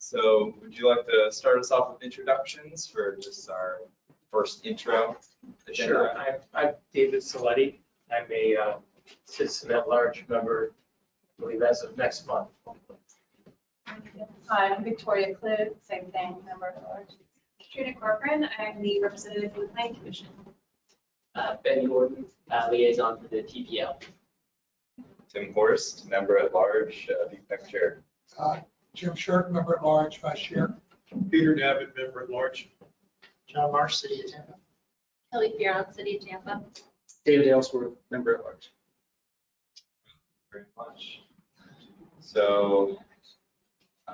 So would you like to start us off with introductions for just our first intro agenda? Sure. I'm David Saletti. I'm a citizen at large member, I believe, as of next month. Hi, I'm Victoria Cliff, same thing, member at large. Katrina Corcoran, I'm the representative for the Planning Commission. Ben Gordon, liaison for the TPL. Tim Horst, member at large, VPEC chair. Jim Shirk, member at large, vice chair. Peter Davitt, member at large. John Marsh, City of Tampa. Kelly Fearon, City of Tampa. David Ellsworth, member at large. Very much. So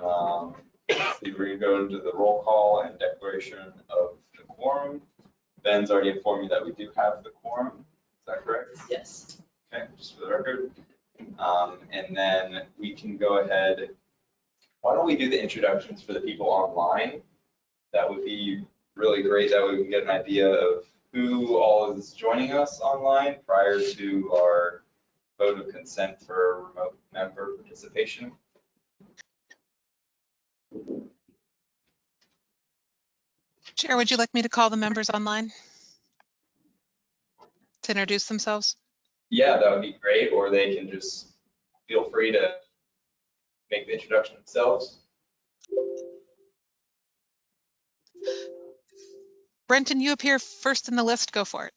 we're going to go into the roll call and declaration of the quorum. Ben's already informed me that we do have the quorum. Is that correct? Yes. Okay, just for the record. And then we can go ahead. Why don't we do the introductions for the people online? That would be really great. That way we can get an idea of who all is joining us online prior to our vote of consent for remote member participation. Chair, would you like me to call the members online to introduce themselves? Yeah, that would be great, or they can just feel free to make the introduction themselves. Brenton, you appear first in the list. Go for it.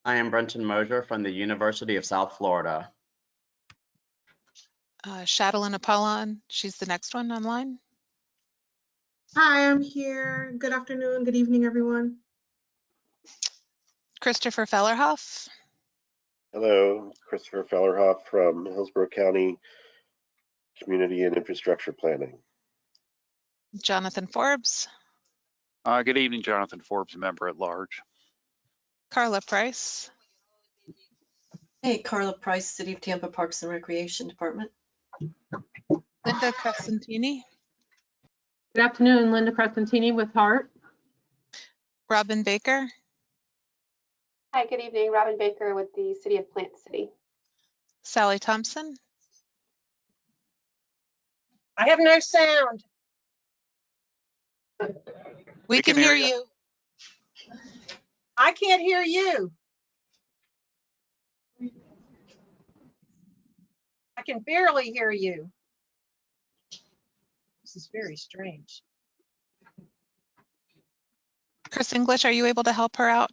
I am Brenton Mosier from the University of South Florida. Shadowlyn Apollon, she's the next one online. Hi, I'm here. Good afternoon, good evening, everyone. Christopher Fellerhoff. Hello, Christopher Fellerhoff from Hillsborough County Community and Infrastructure Planning. Jonathan Forbes. Good evening, Jonathan Forbes, member at large. Carla Price. Hey, Carla Price, City of Tampa Parks and Recreation Department. Linda Crescentini. Good afternoon, Linda Crescentini with HART. Robin Baker. Hi, good evening. Robin Baker with the City of Plant City. Sally Thompson. I have no sound. We can hear you. I can't hear you. I can barely hear you. This is very strange. Chris English, are you able to help her out?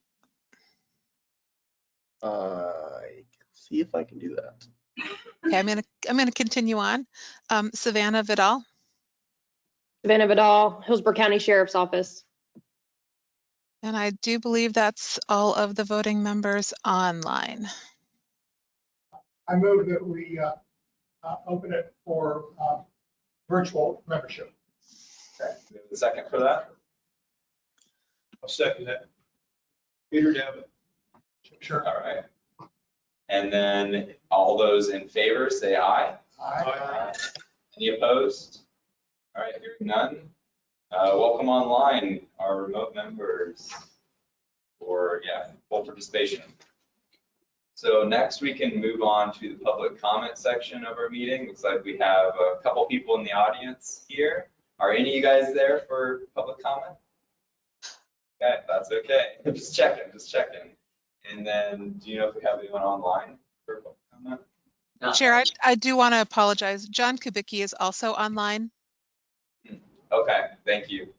I can see if I can do that. Okay, I'm gonna continue on. Savannah Vidal. Savannah Vidal, Hillsborough County Sheriff's Office. And I do believe that's all of the voting members online. I move that we open it for virtual membership. Okay, we have a second for that. I'll second that. Peter Davitt. Sure. All right. And then all those in favor say aye. Aye. Any opposed? All right, hearing none. Welcome online, our remote members, for full participation. So next we can move on to the public comment section of our meeting. Looks like we have a couple people in the audience here. Are any of you guys there for public comment? Okay, that's okay. Just checking. And then do you know if we have anyone online for public comment? No. Chair, I do want to apologize. John Kubicki is also online. Okay, thank you.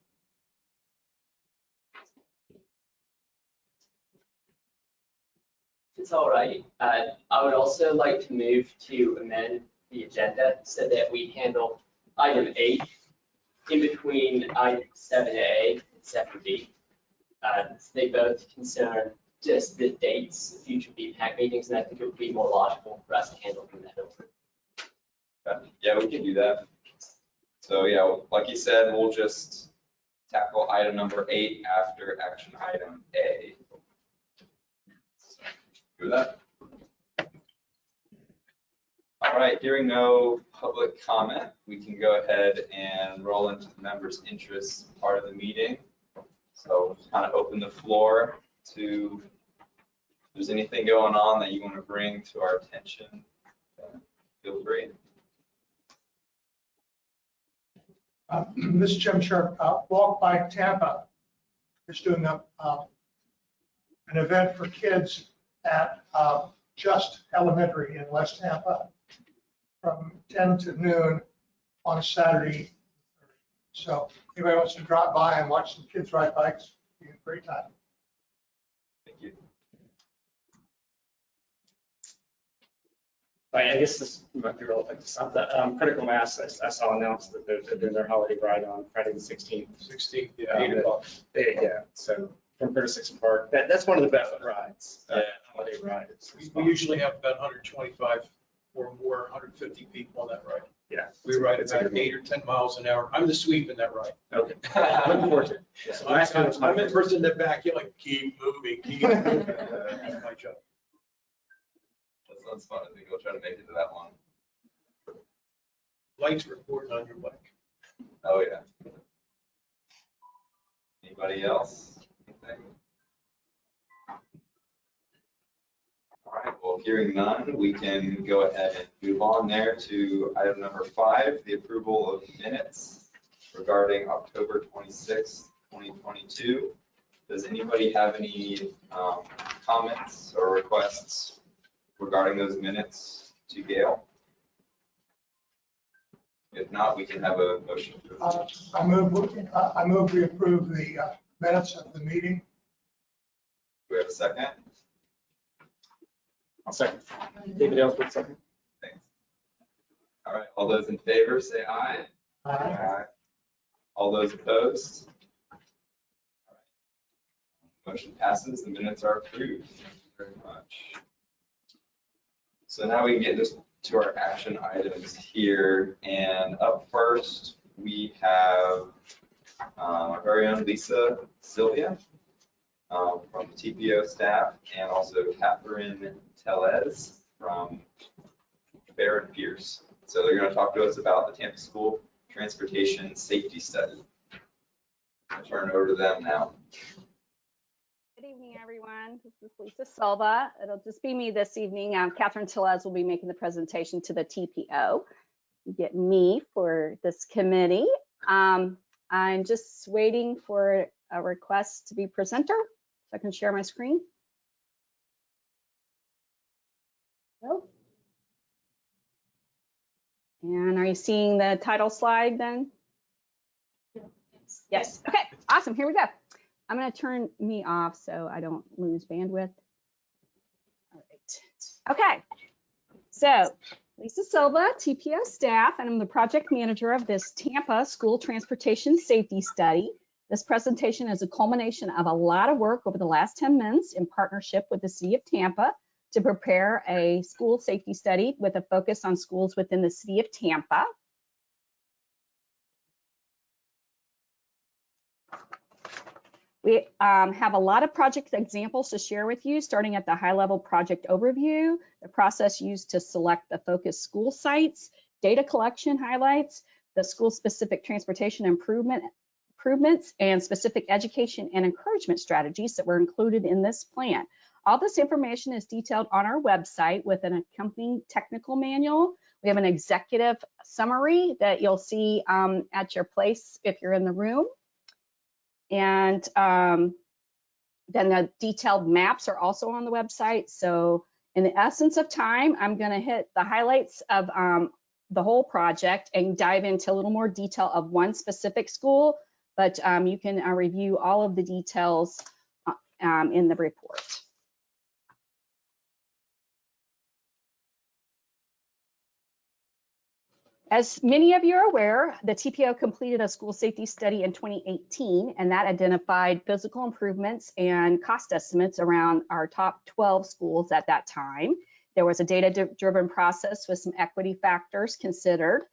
It's all right. I would also like to move to amend the agenda so that we handle item 8 in between item 7A and 7B. They both concern just the dates of future BPAC meetings, and I think it would be more logical for us to handle from that over. Okay. Yeah, we can do that. So yeah, like you said, we'll just tackle item number 8 after action item A. Do that. All right, hearing no public comment, we can go ahead and roll into the members' interests part of the meeting. So kind of open the floor to, if there's anything going on that you want to bring to our attention, feel free. This is Jim Sharp, Walk by Tampa. Just doing an event for kids at Just Elementary in West Tampa from 10 to noon on a Saturday. So if anybody wants to drop by and watch some kids ride bikes, it'll be a great time. Thank you. Right, I guess this might be relevant to something. Critical Mass, I saw announced that they're doing their holiday ride on Friday the 16th. 16th, 8 o'clock. Yeah, so from Curtis Park, that's one of the best rides, holiday ride. We usually have about 125 or more, 150 people on that ride. Yeah. We ride about 8 or 10 miles an hour. I'm the sweep in that ride. Okay. Looking forward to it. Yeah. So I'm in person in the back, you're like, keep moving, keep moving. That's my job. That sounds fun. I think we'll try to make it to that one. Lights are important on your bike. Oh, yeah. Anybody else? Anything? All right, well, hearing none, we can go ahead and move on there to item number 5, the approval of minutes regarding October 26th, 2022. Does anybody have any comments or requests regarding those minutes to Gail? If not, we can have a motion. I move we approve the minutes of the meeting. Do we have a second? I'll second. David Ellsworth, second. Thanks. All right, all those in favor say aye. Aye. All those opposed? All right. Motion passes, the minutes are approved. Thank you very much. So now we can get to our action items here. And up first, we have our very own Lisa Sylvia from the TPO staff, and also Catherine Tellez from Barrett Pierce. So they're going to talk to us about the Tampa School Transportation Safety Study. I'll turn it over to them now. Good evening, everyone. This is Lisa Silva. It'll just be me this evening. Catherine Tellez will be making the presentation to the TPO. You get me for this committee. I'm just waiting for a request to be presenter. So I can share my screen. Oh. And are you seeing the title slide then? Yes. Okay, awesome. Here we go. I'm going to turn me off so I don't lose bandwidth. All right. Okay. So Lisa Silva, TPO staff, and I'm the project manager of this Tampa School Transportation Safety Study. This presentation is a culmination of a lot of work over the last 10 months in partnership with the City of Tampa to prepare a school safety study with a focus on schools within the City of Tampa. We have a lot of project examples to share with you, starting at the high-level project overview, the process used to select the focus school sites, data collection highlights, the school-specific transportation improvements, and specific education and encouragement strategies that were included in this plan. All this information is detailed on our website with an accompanying technical manual. We have an executive summary that you'll see at your place if you're in the room. And then the detailed maps are also on the website. So in the essence of time, I'm going to hit the highlights of the whole project and dive into a little more detail of one specific school, but you can review all of the details in the report. As many of you are aware, the TPO completed a school safety study in 2018, and that identified physical improvements and cost estimates around our top 12 schools at that time. There was a data-driven process with some equity factors considered.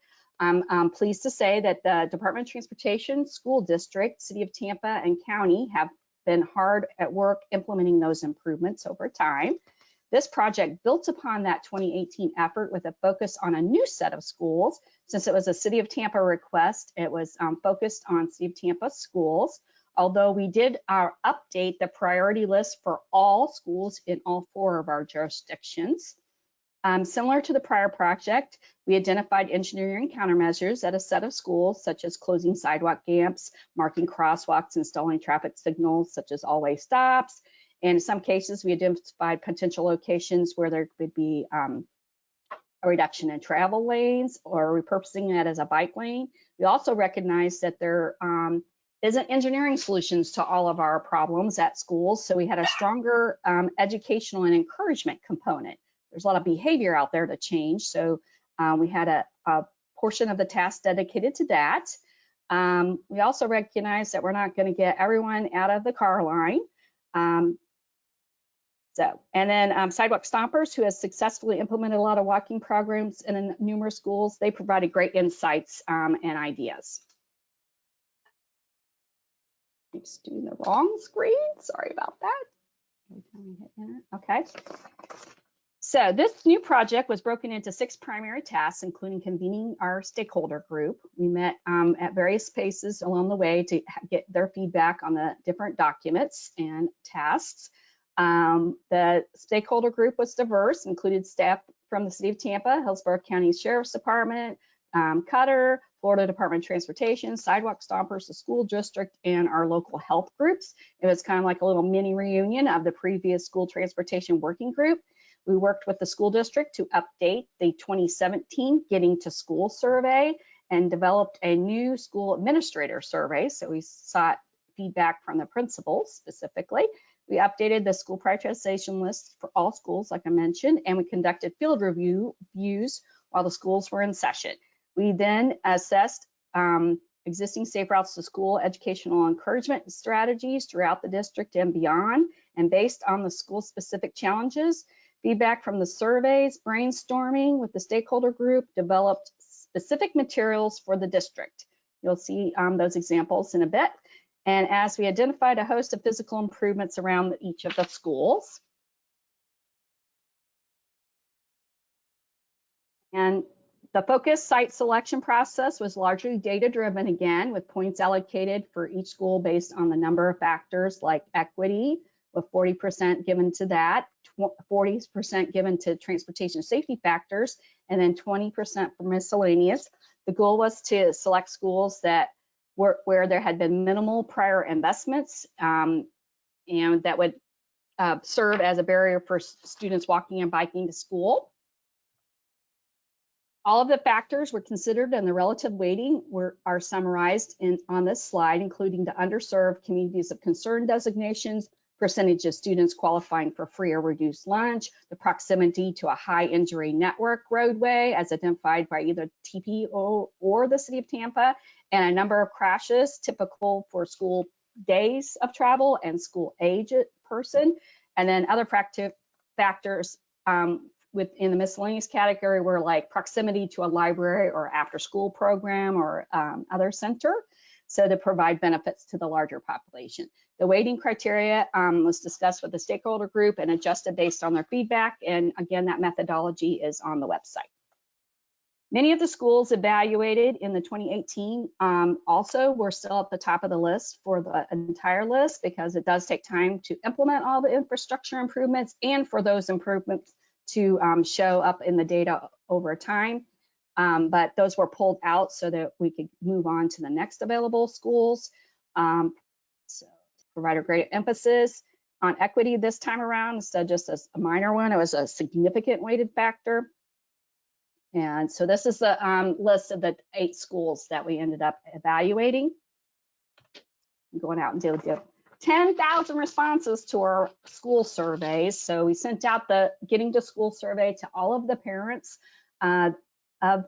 I'm pleased to say that the Department of Transportation, School District, City of Tampa, and County have been hard at work implementing those improvements over time. This project built upon that 2018 effort with a focus on a new set of schools. Since it was a City of Tampa request, it was focused on City of Tampa schools, although we did update the priority list for all schools in all 4 of our jurisdictions. Similar to the prior project, we identified engineering countermeasures at a set of schools, such as closing sidewalk gaps, marking crosswalks, installing traffic signals, such as all-way stops. And in some cases, we identified potential locations where there could be a reduction in travel lanes or repurposing that as a bike lane. We also recognize that there isn't engineering solutions to all of our problems at schools, so we had a stronger educational and encouragement component. There's a lot of behavior out there to change, so we had a portion of the task dedicated to that. We also recognize that we're not going to get everyone out of the car line. And then Sidewalk Stompers, who has successfully implemented a lot of walking programs in numerous schools, they provided great insights and ideas. I'm just doing the wrong screen. Sorry about that. Okay. So this new project was broken into 6 primary tasks, including convening our stakeholder group. We met at various paces along the way to get their feedback on the different documents and tasks. The stakeholder group was diverse, included staff from the City of Tampa, Hillsborough County Sheriff's Department, Cutter, Florida Department of Transportation, Sidewalk Stompers, the school district, and our local health groups. It was kind of like a little mini reunion of the previous school transportation working group. We worked with the school district to update the 2017 Getting to School survey and developed a new school administrator survey. So we sought feedback from the principals specifically. We updated the school prioritization list for all schools, like I mentioned, and we conducted field reviews while the schools were in session. We then assessed existing safe routes to school educational encouragement strategies throughout the district and beyond. And based on the school-specific challenges, feedback from the surveys, brainstorming with the stakeholder group, developed specific materials for the district. You'll see those examples in a bit. And as we identified a host of physical improvements around each of the schools. And the focus site selection process was largely data-driven again, with points allocated for each school based on the number of factors like equity, with 40% given to that, 40% given to transportation safety factors, and then 20% for miscellaneous. The goal was to select schools that were where there had been minimal prior investments and that would serve as a barrier for students walking and biking to school. All of the factors were considered and the relative weighting are summarized on this slide, including the underserved communities of concern designations, percentage of students qualifying for free or reduced lunch, the proximity to a high injury network roadway as identified by either TPO or the City of Tampa, and a number of crashes typical for school days of travel and school age person. And then other factors within the miscellaneous category were like proximity to a library or after school program or other center, so to provide benefits to the larger population. The weighting criteria was discussed with the stakeholder group and adjusted based on their feedback. And again, that methodology is on the website. Many of the schools evaluated in the 2018 also were still at the top of the list for the entire list, because it does take time to implement all the infrastructure improvements and for those improvements to show up in the data over time. But those were pulled out so that we could move on to the next available schools. So provide a great emphasis on equity this time around, instead of just a minor one. It was a significant weighted factor. And so this is the list of the 8 schools that we ended up evaluating. I'm going out and did 10,000 responses to our school surveys. So we sent out the Getting to School survey to all of the parents of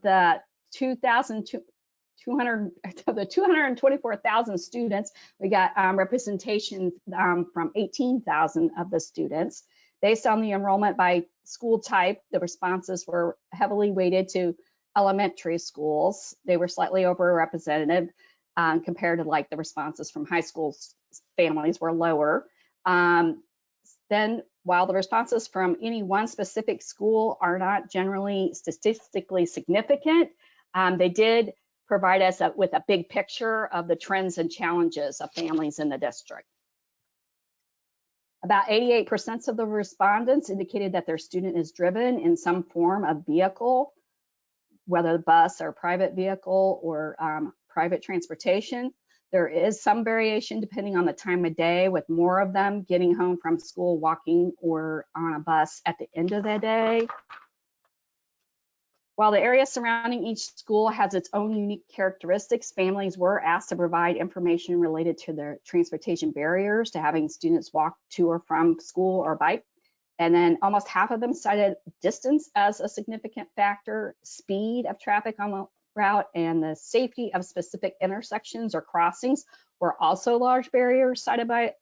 the 224,000 students. We got representation from 18,000 of the students. Based on the enrollment by school type, the responses were heavily weighted to elementary schools. They were slightly overrepresented compared to like the responses from high school families were lower. Then while the responses from any one specific school are not generally statistically significant, they did provide us with a big picture of the trends and challenges of families in the district. About 88% of the respondents indicated that their student is driven in some form of vehicle, whether the bus or private vehicle or private transportation. There is some variation depending on the time of day, with more of them getting home from school walking or on a bus at the end of the day. While the area surrounding each school has its own unique characteristics, families were asked to provide information related to their transportation barriers to having students walk to or from school or bike. And then almost half of them cited distance as a significant factor, speed of traffic on the route, and the safety of specific intersections or crossings were also large barriers cited by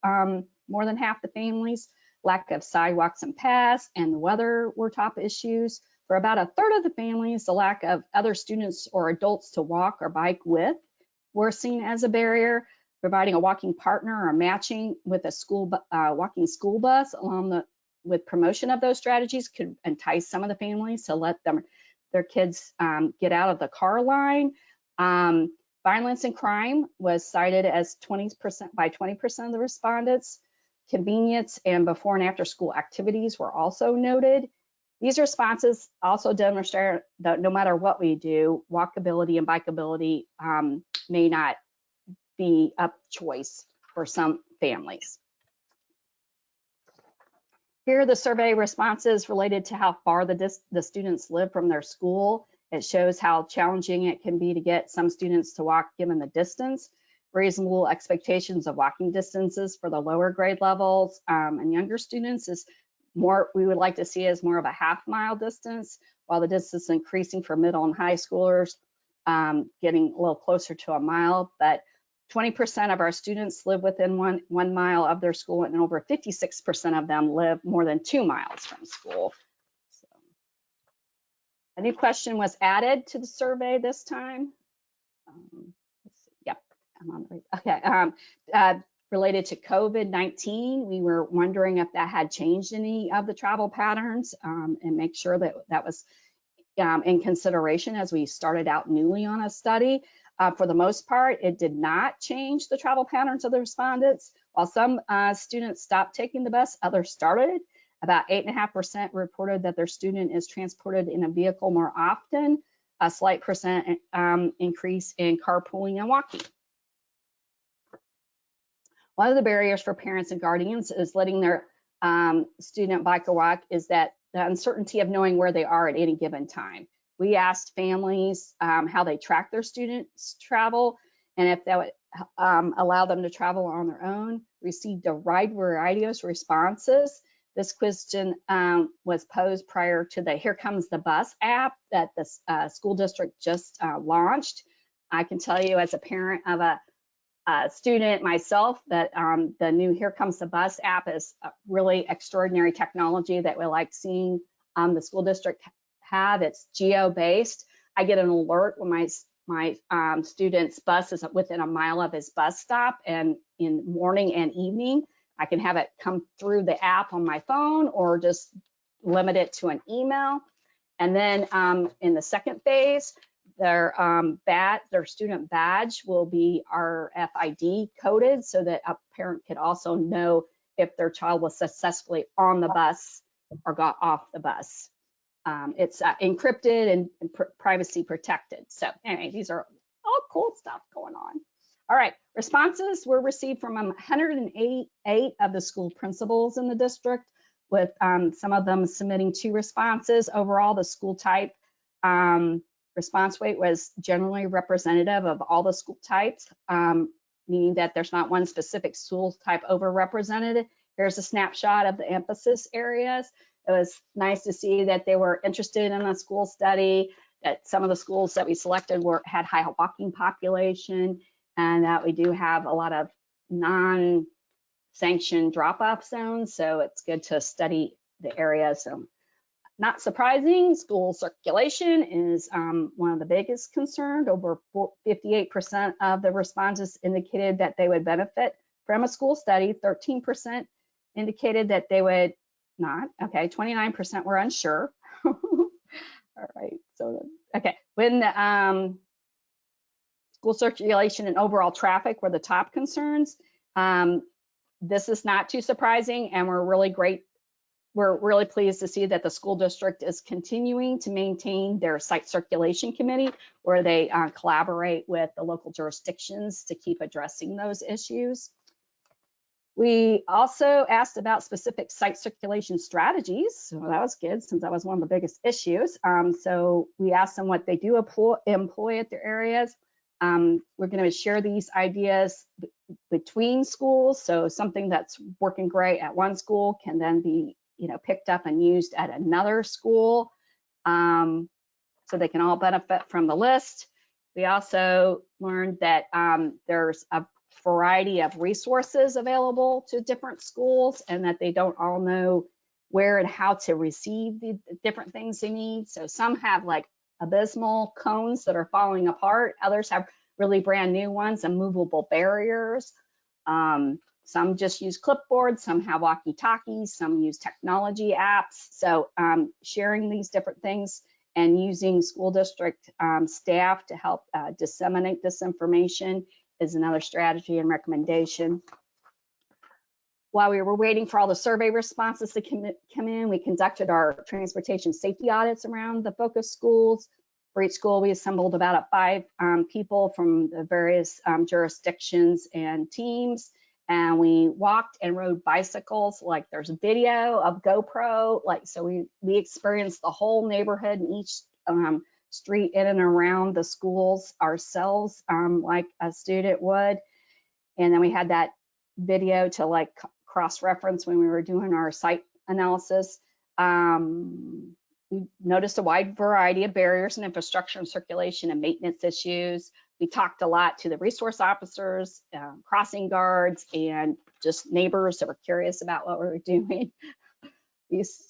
more than half the families. Lack of sidewalks and paths and the weather were top issues. For about a third of the families, the lack of other students or adults to walk or bike with were seen as a barrier. Providing a walking partner or matching with a walking school bus with promotion of those strategies could entice some of the families to let their kids get out of the car line. Violence and crime was cited as 20% by 20% of the respondents. Convenience and before and after school activities were also noted. These responses also demonstrate that no matter what we do, walkability and bikeability may not be a choice for some families. Here are the survey responses related to how far the students live from their school. It shows how challenging it can be to get some students to walk given the distance. Reasonable expectations of walking distances for the lower grade levels and younger students is more, we would like to see as more of a half-mile distance, while the distance increasing for middle and high schoolers, getting a little closer to a mile. But 20% of our students live within one mile of their school, and over 56% of them live more than 2 miles from school. So, a new question was added to the survey this time. Let's see. Yep, I'm on the right. Okay. Related to COVID-19, we were wondering if that had changed any of the travel patterns, and make sure that that was in consideration as we started out newly on a study. For the most part, it did not change the travel patterns of the respondents. While some students stopped taking the bus, others started. About 8.5% reported that their student is transported in a vehicle more often, a slight percent increase in carpooling and walking. One of the barriers for parents and guardians is letting their student bike or walk is that the uncertainty of knowing where they are at any given time. We asked families how they track their students' travel and if that would allow them to travel on their own. Received a wide variety of responses. This question was posed prior to the Here Comes the Bus app that the school district just launched. I can tell you as a parent of a student myself that the new Here Comes the Bus app is a really extraordinary technology that we like seeing the school district have. It's geo-based. I get an alert when my student's bus is within a mile of his bus stop, and in morning and evening, I can have it come through the app on my phone or just limit it to an email. And then in the second phase, their student badge will be RFID coded so that a parent could also know if their child was successfully on the bus or got off the bus. It's encrypted and privacy protected. So anyway, these are all cool stuff going on. All right, responses were received from 188 of the school principals in the district, with some of them submitting 2 responses. Overall, the school type response rate was generally representative of all the school types, meaning that there's not one specific school type overrepresented. Here's a snapshot of the emphasis areas. It was nice to see that they were interested in a school study, that some of the schools that we selected had high walking population, and that we do have a lot of non-sanctioned drop-off zones, so it's good to study the area. So not surprising, school circulation is one of the biggest concerns. Over 58% of the respondents indicated that they would benefit from a school study. 13% indicated that they would not. Okay, 29% were unsure. All right, so, okay. When the school circulation and overall traffic were the top concerns, This is not too surprising, and we're really pleased to see that the school district is continuing to maintain their site circulation committee, where they collaborate with the local jurisdictions to keep addressing those issues. We also asked about specific site circulation strategies. So that was good, since that was one of the biggest issues. So we asked them what they do employ at their areas. We're going to share these ideas between schools. So something that's working great at one school can then be, picked up and used at another school. So they can all benefit from the list. We also learned that there's a variety of resources available to different schools, and that they don't all know where and how to receive the different things they need. So some have like abysmal cones that are falling apart. Others have really brand new ones and movable barriers. Some just use clipboards, some have walkie-talkies, some use technology apps. So sharing these different things and using school district staff to help disseminate this information is another strategy and recommendation. While we were waiting for all the survey responses to come in, we conducted our transportation safety audits around the focus schools. For each school, we assembled about 5 people from the various jurisdictions and teams, and we walked and rode bicycles. Like, there's a video of GoPro, so we experienced the whole neighborhood and each street in and around the schools ourselves, like a student would. And then we had that video to cross-reference when we were doing our site analysis. We noticed a wide variety of barriers and infrastructure and circulation and maintenance issues. We talked a lot to the resource officers, crossing guards, and just neighbors that were curious about what we were doing. These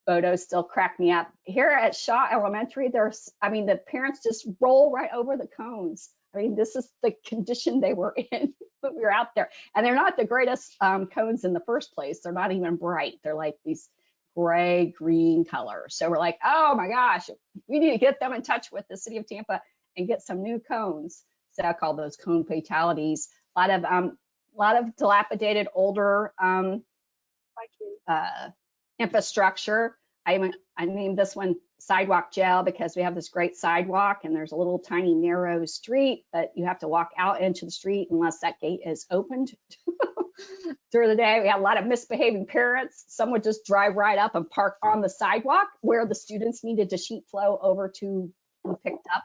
photos still crack me up. Here at Shaw Elementary, the parents just roll right over the cones. This is the condition they were in when we were out there. And they're not the greatest cones in the first place. They're not even bright. They're like these gray, green colors. So we're like, oh my gosh, we need to get them in touch with the city of Tampa and get some new cones. So I call those cone fatalities. A lot of dilapidated, older infrastructure. I named this one Sidewalk Jail because we have this great sidewalk and there's a little tiny narrow street, but you have to walk out into the street unless that gate is opened. Through the day, we had a lot of misbehaving parents. Some would just drive right up and park on the sidewalk where the students needed to sheet flow over to be picked up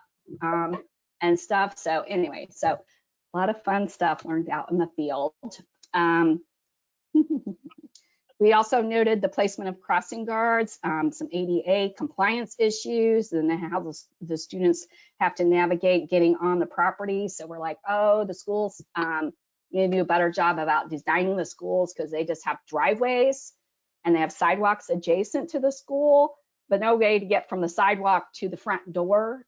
and stuff. So anyway, so a lot of fun stuff learned out in the field. We also noted the placement of crossing guards, some ADA compliance issues, and how the students have to navigate getting on the property. So we're like, oh, the schools need to do a better job about designing the schools, because they just have driveways and they have sidewalks adjacent to the school, but no way to get from the sidewalk to the front door.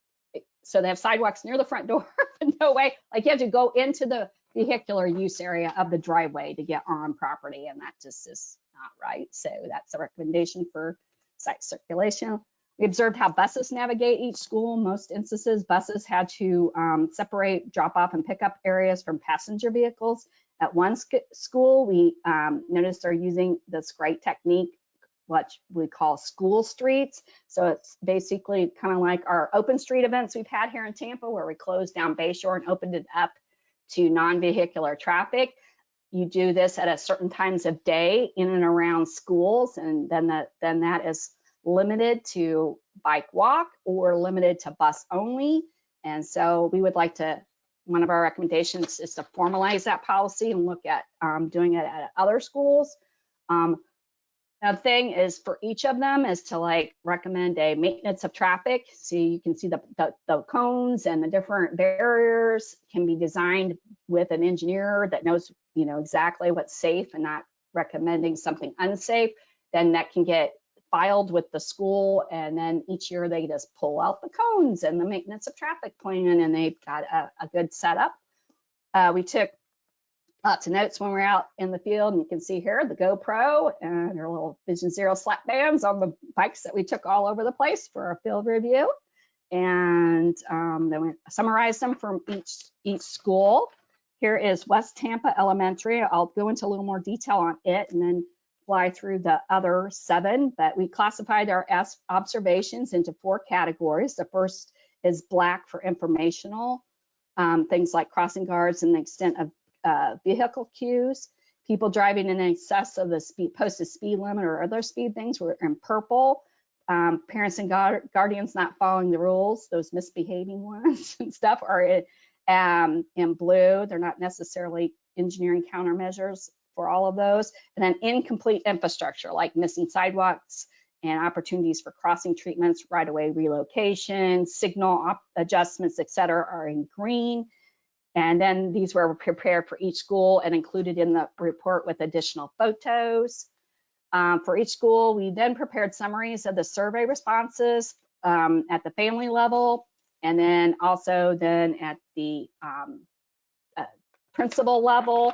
So they have sidewalks near the front door, but no way, you have to go into the vehicular use area of the driveway to get on property, and that just is not right. So that's a recommendation for site circulation. We observed how buses navigate each school. Most instances, buses had to separate drop-off and pickup areas from passenger vehicles. At one school, we noticed they're using this great technique, what we call school streets. So it's basically kind of like our open street events we've had here in Tampa, where we closed down Bayshore and opened it up to non-vehicular traffic. You do this at a certain times of day in and around schools, and then that is limited to bike walk or limited to bus only. And so we would like to, one of our recommendations is to formalize that policy and look at doing it at other schools. Another thing is for each of them is to recommend a maintenance of traffic. So you can see the cones and the different barriers can be designed with an engineer that knows, exactly what's safe and not recommending something unsafe. Then that can get filed with the school, and then each year they just pull out the cones and the maintenance of traffic plan, and they've got a good setup. We took lots of notes when we're out in the field, and you can see here the GoPro and their little Vision Zero slap bands on the bikes that we took all over the place for our field review. And then we summarized them from each school. Here is West Tampa Elementary. I'll go into a little more detail on it and then fly through the other 7, but we classified our observations into 4 categories. The first is black for informational, things like crossing guards and the extent of vehicle cues. People driving in excess of the posted speed limit or other speed things were in purple. Parents and guardians not following the rules, those misbehaving ones and stuff, are in blue. They're not necessarily engineering countermeasures for all of those. And then incomplete infrastructure like missing sidewalks and opportunities for crossing treatments, right-of-way relocation, signal adjustments, et cetera, are in green. And then these were prepared for each school and included in the report with additional photos. For each school, we then prepared summaries of the survey responses at the family level, and then also then at the principal level.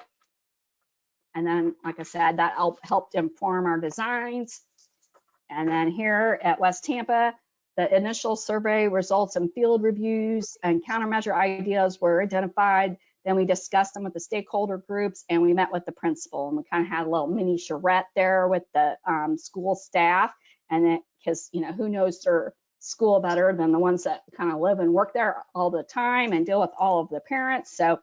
And then, like I said, that helped inform our designs. And then here at West Tampa, the initial survey results and field reviews and countermeasure ideas were identified. Then we discussed them with the stakeholder groups and we met with the principal, and we kind of had a little mini charrette there with the school staff. And then, because, you know, who knows their school better than the ones that kind of live and work there all the time and deal with all of the parents. So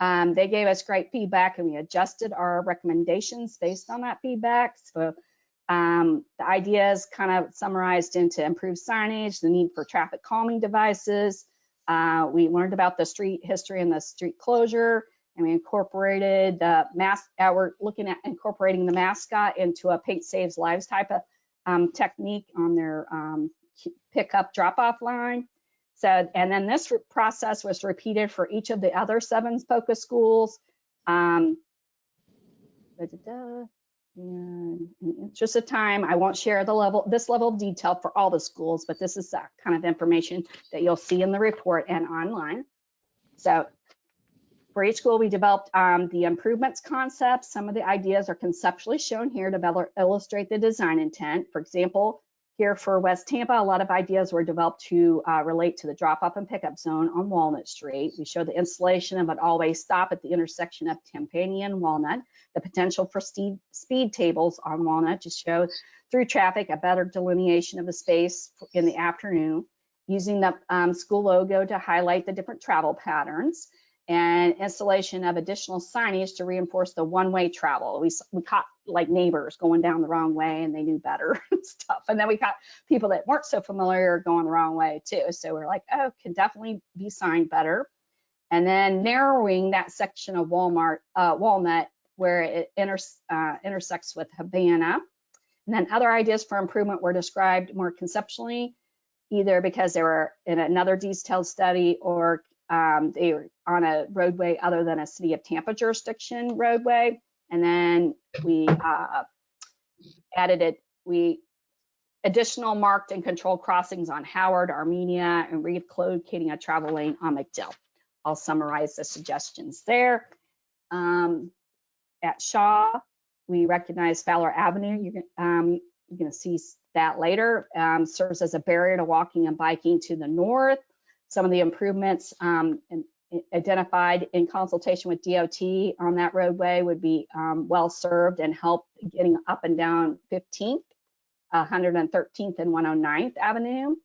they gave us great feedback and we adjusted our recommendations based on that feedback. So the ideas kind of summarized into improved signage, the need for traffic calming devices. We learned about the street history and the street closure, and we incorporated the we're looking at incorporating the mascot into a Paint Saves Lives type of technique on their pickup drop-off line. So, and then this process was repeated for each of the other 7 focus schools. And in the interest of time, I won't share this level of detail for all the schools, but this is that kind of information that you'll see in the report and online. So for each school, we developed the improvements concepts. Some of the ideas are conceptually shown here to illustrate the design intent. For example, here for West Tampa, a lot of ideas were developed to relate to the drop-off and pickup zone on Walnut Street. We showed the installation of an all-way stop at the intersection of Tampania and Walnut, the potential for speed tables on Walnut to show through traffic a better delineation of the space in the afternoon, using the school logo to highlight the different travel patterns, and installation of additional signage to reinforce the one-way travel. We caught like neighbors going down the wrong way and they knew better and stuff. And then we got people that weren't so familiar going the wrong way too. So we're like, oh, can definitely be signed better. And then narrowing that section of Walnut where it intersects with Havana. And then other ideas for improvement were described more conceptually, either because they were in another detailed study or they were on a roadway other than a City of Tampa jurisdiction roadway. And then we additional marked and controlled crossings on Howard, Armenia, and relocating a travel lane on McDill. I'll summarize the suggestions there. At Shaw, we recognize Fowler Avenue. You're going to see that later. Serves as a barrier to walking and biking to the north. Some of the improvements identified in consultation with DOT on that roadway would be well served and help getting up and down 15th, 113th and 109th Avenue,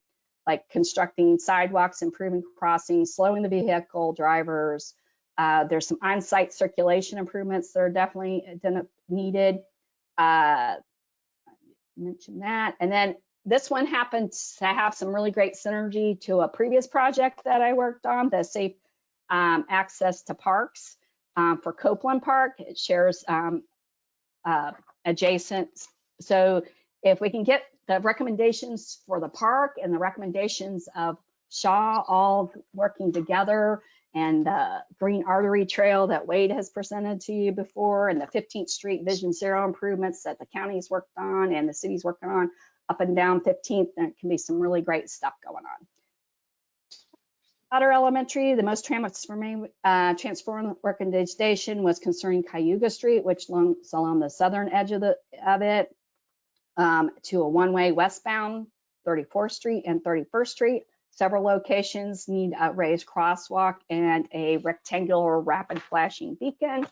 like constructing sidewalks, improving crossings, slowing the vehicle drivers. There's some on-site circulation improvements that are definitely needed. Mention that. And then this one happens to have some really great synergy to a previous project that I worked on, the safe access to parks for Copeland Park. It shares adjacent. So if we can get the recommendations for the park and the recommendations of Shaw all working together, and the Green Artery Trail that Wade has presented to you before, and the 15th Street Vision Zero improvements that the county's worked on and the city's working on up and down 15th, there can be some really great stuff going on. Potter Elementary, the most transformative recommendation was concerning Cayuga Street, which runs along the southern edge of it, to a one-way westbound 34th Street and 31st Street. Several locations need a raised crosswalk and a rectangular rapid flashing beacon.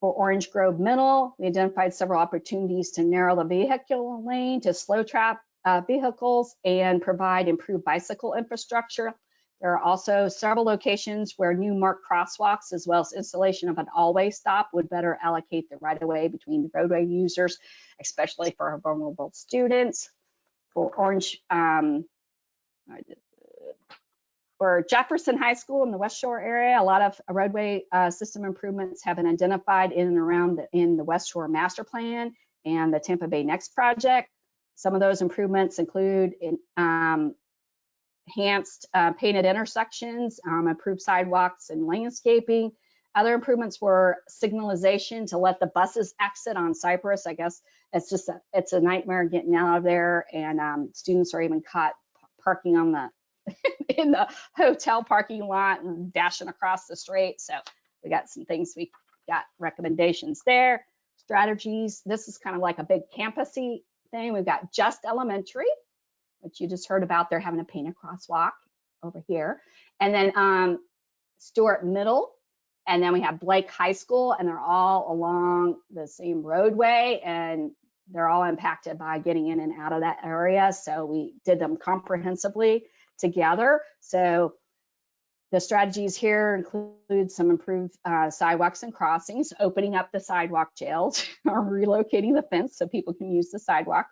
For Orange Grove Middle, we identified several opportunities to narrow the vehicular lane to slow trap vehicles and provide improved bicycle infrastructure. There are also several locations where new marked crosswalks as well as installation of an all-way stop would better allocate the right-of-way between the roadway users, especially for our vulnerable students. For for Jefferson High School in the West Shore area, a lot of roadway system improvements have been identified in and around in the West Shore Master Plan and the Tampa Bay Next project. Some of those improvements include enhanced painted intersections, improved sidewalks and landscaping. Other improvements were signalization to let the buses exit on Cypress. I guess it's a nightmare getting out of there, and students are even caught parking on the in the hotel parking lot and dashing across the street. So we got some things, we got recommendations there. Strategies, this is kind of like a big campusy thing. We've got Just Elementary, which you just heard about. They're having a painted crosswalk over here. And then Stewart Middle. And then we have Blake High School, and they're all along the same roadway, and they're all impacted by getting in and out of that area. So we did them comprehensively together. So the strategies here include some improved sidewalks and crossings, opening up the sidewalk jails, or relocating the fence so people can use the sidewalk,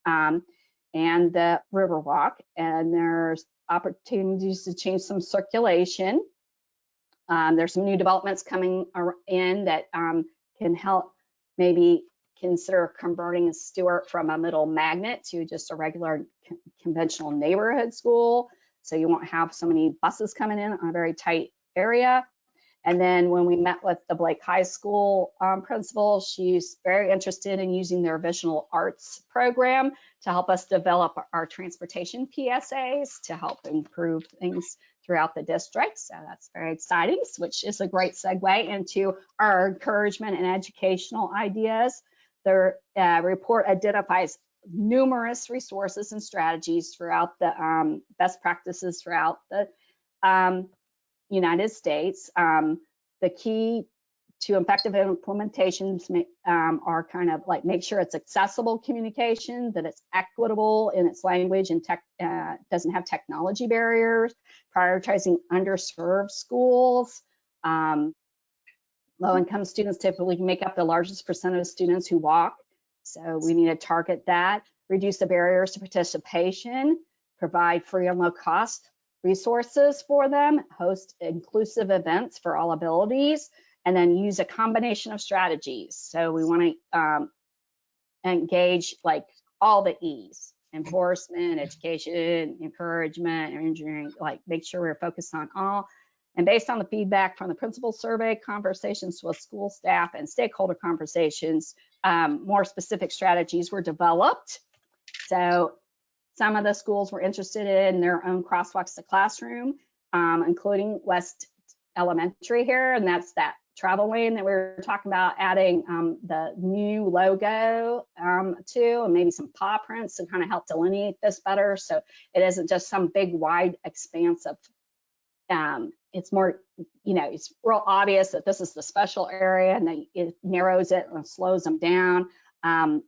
and the river walk. And there's opportunities to change some circulation. There's some new developments coming in that can help maybe consider converting Stewart from a middle magnet to just a regular conventional neighborhood school. So you won't have so many buses coming in on a very tight area. And then when we met with the Blake High School principal, she's very interested in using their visual arts program to help us develop our transportation PSAs to help improve things throughout the district. So that's very exciting, which is a great segue into our encouragement and educational ideas. The report identifies numerous resources and strategies throughout the best practices throughout the United States. The key to effective implementations are kind of like make sure it's accessible communication, that it's equitable in its language and doesn't have technology barriers, prioritizing underserved schools. Low-income students typically make up the largest percent of students who walk, so we need to target that. Reduce the barriers to participation, provide free and low-cost resources for them, host inclusive events for all abilities, and then use a combination of strategies. So we want to engage like all the E's: enforcement, education, encouragement, engineering, like make sure we're focused on all. And based on the feedback from the principal survey, conversations with school staff, and stakeholder conversations, more specific strategies were developed. So some of the schools were interested in their own crosswalks to classroom, including West Elementary here, and that's that travel lane that we were talking about adding the new logo to, and maybe some paw prints to kind of help delineate this better. So it isn't just some big wide expanse of, it's more, you know, it's real obvious that this is the special area, and then it narrows it and slows them down.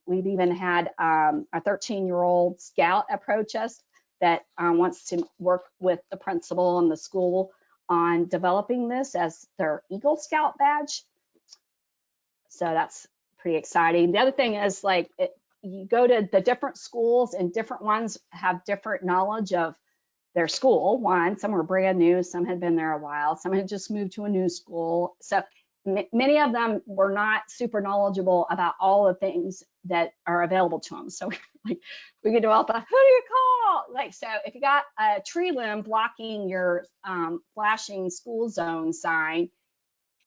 We've even had a 13-year-old scout approach us that wants to work with the principal and the school on developing this as their Eagle Scout badge. So that's pretty exciting. The other thing is like, you go to the different schools, and different ones have different knowledge of their school. Some were brand new, some had been there a while, some had just moved to a new school. So many of them were not super knowledgeable about all the things that are available to them. So like, we could develop a, who do you call? Like, so if you got a tree limb blocking your flashing school zone sign,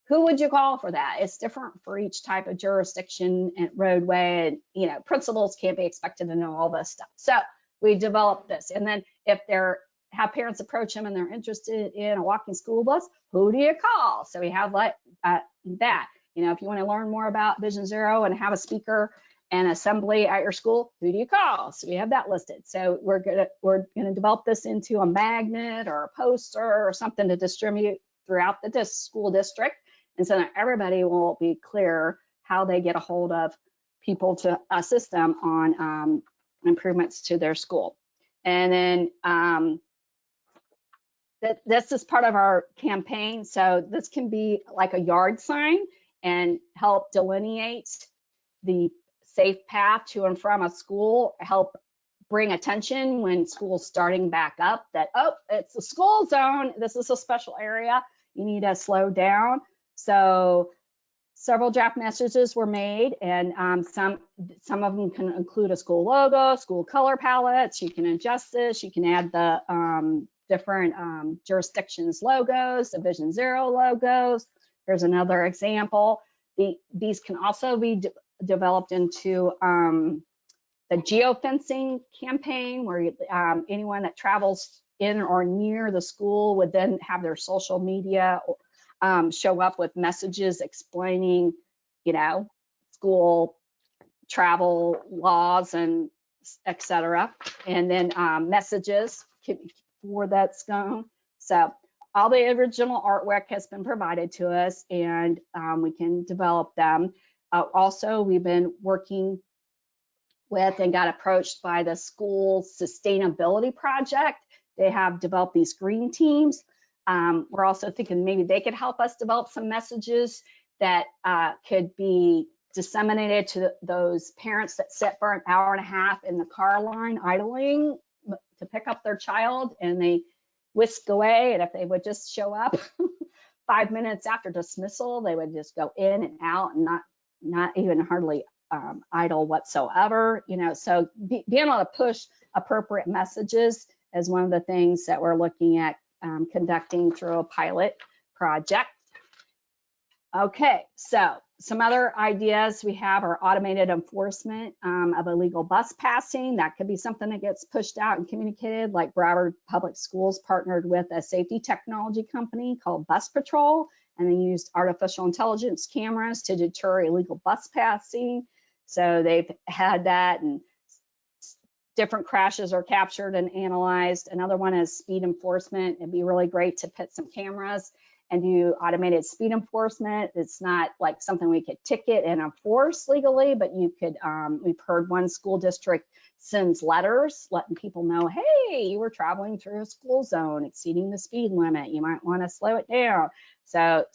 who would you call for that? It's different for each type of jurisdiction and roadway, and you know, principals can't be expected to know all this stuff. So we developed this. And then if they're have parents approach them and they're interested in a walking school bus, who do you call? So we have like that. You know, if you want to learn more about Vision Zero and have a speaker an assembly at your school, who do you call? So we have that listed. So we're gonna develop this into a magnet or a poster or something to distribute throughout the school district. And so that everybody will be clear how they get a hold of people to assist them on improvements to their school. And then this is part of our campaign. So this can be like a yard sign and help delineate the safe path to and from a school, help bring attention when school's starting back up that, oh, it's a school zone. This is a special area. You need to slow down. So several draft messages were made, and some of them can include a school logo, school color palettes. You can adjust this. You can add the different jurisdictions logos, Division 0 logos. Here's another example. These can also be developed into the geofencing campaign, where anyone that travels in or near the school would then have their social media show up with messages explaining, school travel laws and etc. And then messages for that zone. So all the original artwork has been provided to us, and we can develop them. Also, we've been working with and got approached by the school sustainability project. They have developed these green teams. We're also thinking maybe they could help us develop some messages that could be disseminated to those parents that sit for an hour and a half in the car line idling to pick up their child, and they whisk away. And if they would just show up 5 minutes after dismissal, they would just go in and out and not even hardly idle whatsoever. So being able to push appropriate messages is one of the things that we're looking at conducting through a pilot project. Okay, so some other ideas we have are automated enforcement of illegal bus passing. That could be something that gets pushed out and communicated, like Broward Public Schools partnered with a safety technology company called Bus Patrol, and they used artificial intelligence cameras to deter illegal bus passing. So they've had that, and different crashes are captured and analyzed. Another one is speed enforcement. It'd be really great to put some cameras and do automated speed enforcement. It's not like something we could ticket and enforce legally, but you could, we've heard one school district sends letters letting people know, hey, you were traveling through a school zone exceeding the speed limit. You might want to slow it down. So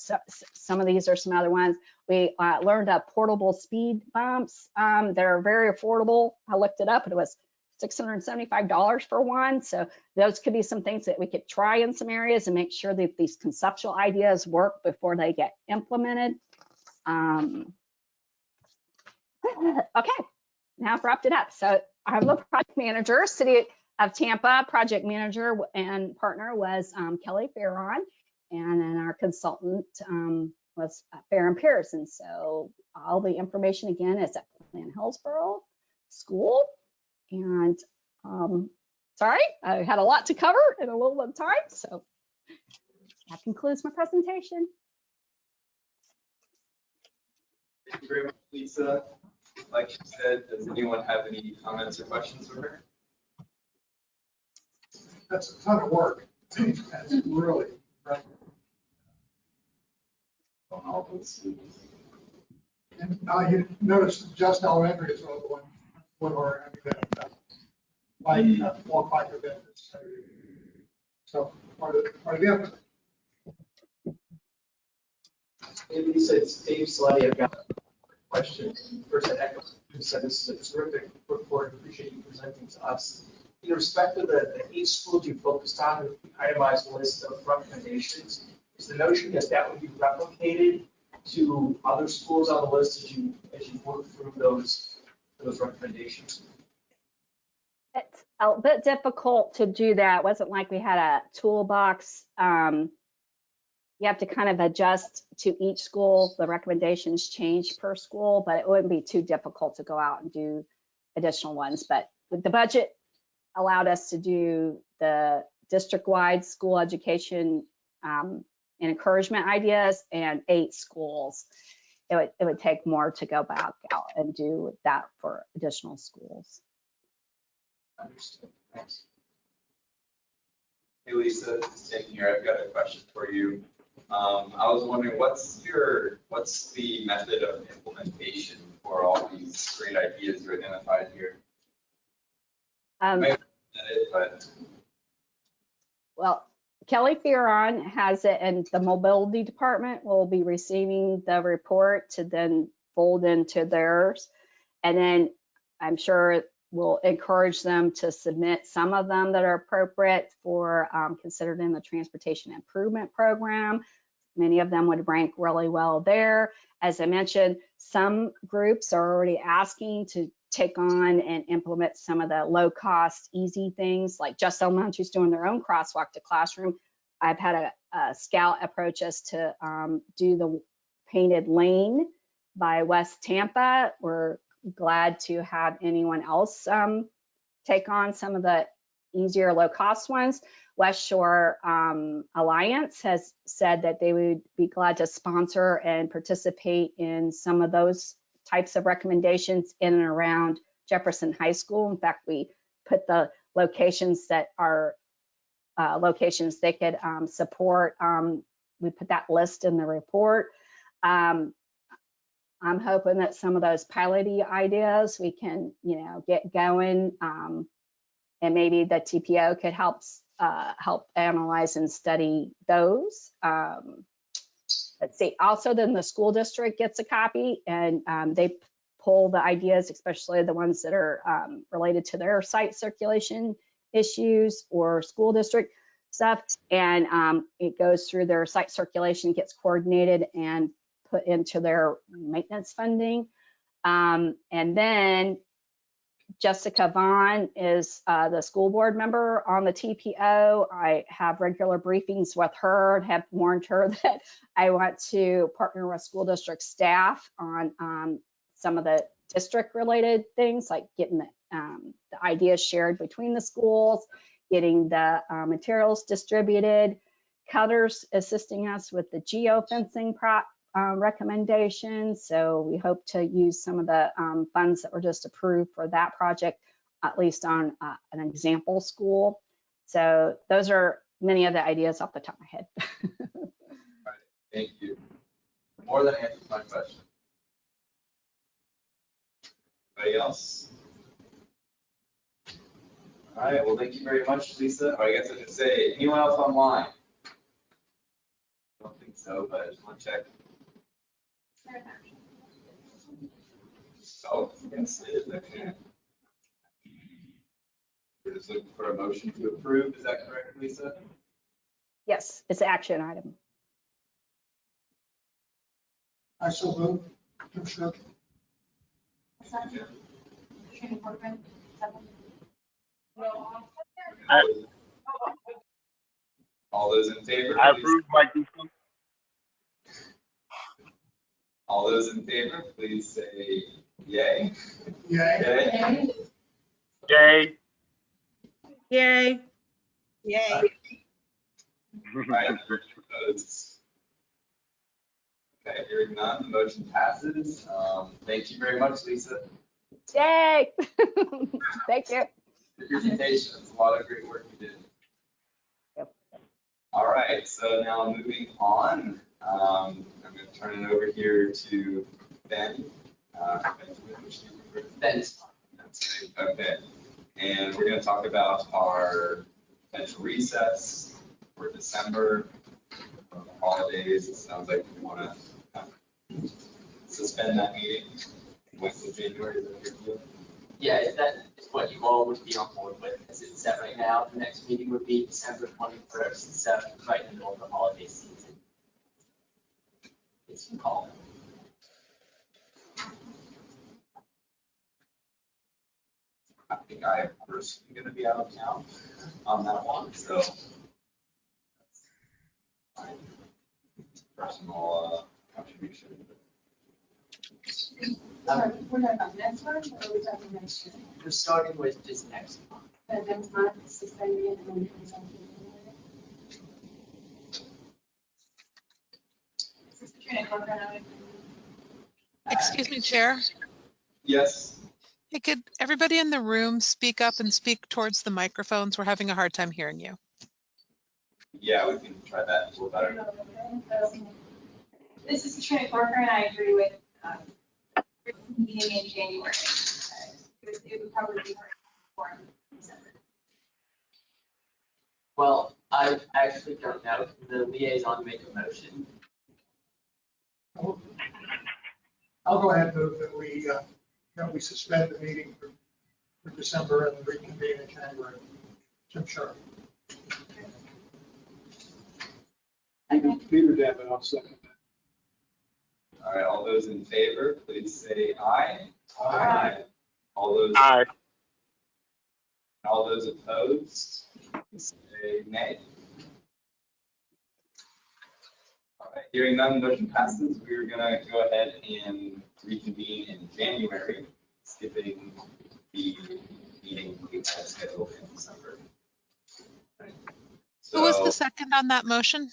some of these are some other ones. We learned portable speed bumps. They're very affordable. I looked it up, and it was $675 for one. So those could be some things that we could try in some areas and make sure that these conceptual ideas work before they get implemented. Okay, now I've wrapped it up. So I'm the project manager. City of Tampa project manager and partner was Kelly Farron, and then our consultant was Farron Pearson. So all the information again is at Plan Hillsborough School. And sorry, I had a lot to cover in a little bit of time, so that concludes my presentation. Thank you very much, Lisa. Like she said, does anyone have any comments or questions for her? That's a ton of work. That's really impressive. On all those students. And you notice Just Elementary is one of our walk bike events. So part of the effort. Hey, Lisa, it's Dave Slutty. I've got a question. First, I echo you said this is a terrific report. Appreciate you presenting to us. In respect to the 8 schools you focused on with the itemized list of recommendations, is the notion that that would be replicated to other schools on the list as you work through those recommendations? It's a bit difficult to do that. It wasn't like we had a toolbox. You have to kind of adjust to each school. The recommendations change per school, but it wouldn't be too difficult to go out and do additional ones. But the budget allowed us to do the district-wide school education and encouragement ideas and 8 schools. it would take more to go back out and do that for additional schools. Understood. Thanks. Hey Lisa, staying here, I've got a question for you. I was wondering, what's the method of implementation for all these great ideas you identified here? Well, Kelly Fearon has it, and the mobility department will be receiving the report to then fold into theirs. And then I'm sure we'll encourage them to submit some of them that are appropriate for considered in the transportation improvement program. Many of them would rank really well there. As I mentioned, some groups are already asking to take on and implement some of the low cost, easy things, like Just Elementary's doing their own crosswalk to classroom. I've had a scout approach us to do the painted lane by West Tampa. We're glad to have anyone else take on some of the easier low cost ones. West Shore Alliance has said that they would be glad to sponsor and participate in some of those types of recommendations in and around Jefferson High School. In fact, we put the locations that are locations they could support. We put that list in the report. I'm hoping that some of those piloty ideas we can, get going, and maybe the TPO could help analyze and study those. Let's see. Also, then the school district gets a copy, and they pull the ideas, especially the ones that are related to their site circulation issues or school district stuff, and it goes through their site circulation, gets coordinated and put into their maintenance funding. And then Jessica Vaughn is the school board member on the TPO. I have regular briefings with her and have warned her that I want to partner with school district staff on some of the district related things, like getting the ideas shared between the schools, getting the materials distributed. Cutter's assisting us with the geofencing recommendations. So we hope to use some of the funds that were just approved for that project, at least on an example school. So those are many of the ideas off the top of my head. All right, thank you. More than answers my question. Anybody else? All right, well, thank you very much, Lisa. I guess I should say, anyone else online? I don't think so, but I just want to check. Oh, yes, it is actually. We're just looking for a motion to approve. Is that correct, Lisa? Yes, it's an action item. I so move. Sure. All those in favor? I approve, Mike Easton. All those in favor, please say yay. Yay. Yay. Yay. Yay. Right. Okay, hearing none, the motion passes. Thank you very much, Lisa. Yay. Thank you. For your presentation, it's a lot of great work you did. Yep. All right, so now moving on, I'm going to turn it over here to Ben. Ben's. Okay, and we're going to talk about our potential recess for December, for the holidays. It sounds like we want to suspend that meeting. Wait till January. Yeah, if that is what you all would be on board with, as it's set right now, the next meeting would be December 21st, so right in the middle of the holiday season. It's called. I think I am personally going to be out of town on that one, so that's my personal contribution. We're talking about next month, or are we talking next year? We're starting with just next month. But next month, suspending it and then something. Is this the training program? Excuse me, Chair. Yes. Hey, could everybody in the room speak up and speak towards the microphones? We're having a hard time hearing you. Yeah, we can try that a little better. This is Katrina Corcoran. I agree with meeting in January. It would probably be hard for December. Well, I actually don't know. Can the liaison make a motion? I'll go ahead and move that we suspend the meeting for December and reconvene in January. Jim Sharp. Peter Devon, I'll second that. All right, all those in favor, please say aye. Aye. All those. Aye. All those opposed, please say nay. All right, hearing none, motion passes. We're gonna go ahead and reconvene in January, skipping the meeting we had scheduled in December. Right. Who was So, the second on that motion?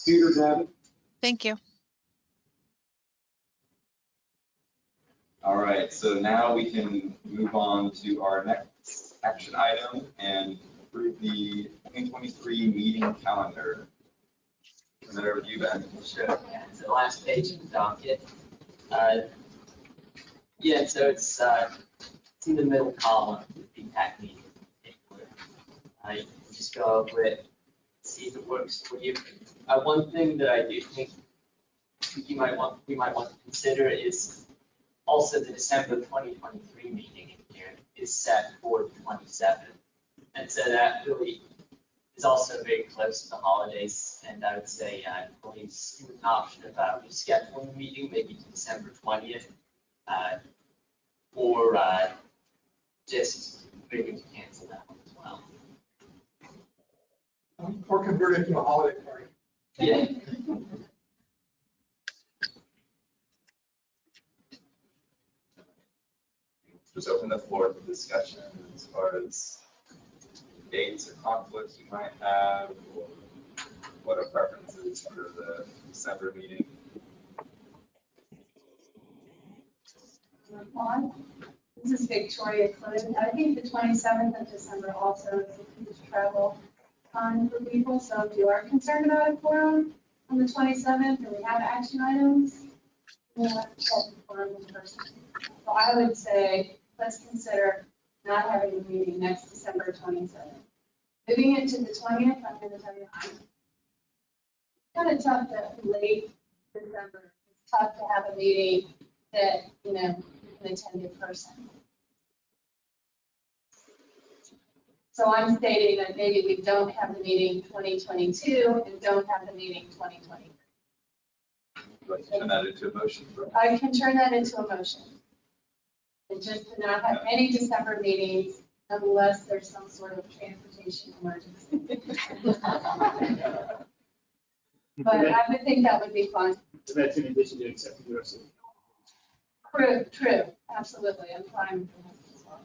Peter Devon. Thank you. all right, so now we can move on to our next action item and approve the 2023 meeting calendar. Turn it over to you, Ben. Sure. Yeah, it's the last page of the docket. Yeah, so it's in the middle column, the PAC meeting in particular. I just go over it, see if it works for you. One thing that I do think we might want to consider is also the December 2023 meeting in here is set for the 27th. And so that really is also very close to the holidays. And I would say please do an option about rescheduling the meeting, maybe to December 20th, or just maybe to cancel that one as well. Or convert it to a holiday party. Yeah. Just open the floor for discussion as far as dates or conflicts you might have, or what are preferences for the December meeting. This is Victoria Clinton. I think the 27th of December also is a huge travel time for people. So if you are concerned about a quorum on the 27th and we have action items, we'll have to check the quorum in person. So I would say, let's consider not having a meeting next December 27th. Moving it to the 20th, I'm going to tell you, I'm kind of tough that late December. It's tough to have a meeting that, you know, you can attend in person. So I'm stating that maybe we don't have the meeting 2022 and don't have the meeting 2023. Would you like to turn that into a motion? I can turn that into a motion. And just to not have any December meetings unless there's some sort of transportation emergency. But I would think that would be fun. So that's in addition to accepting the rest of it. True, absolutely. I'm fine with that as well.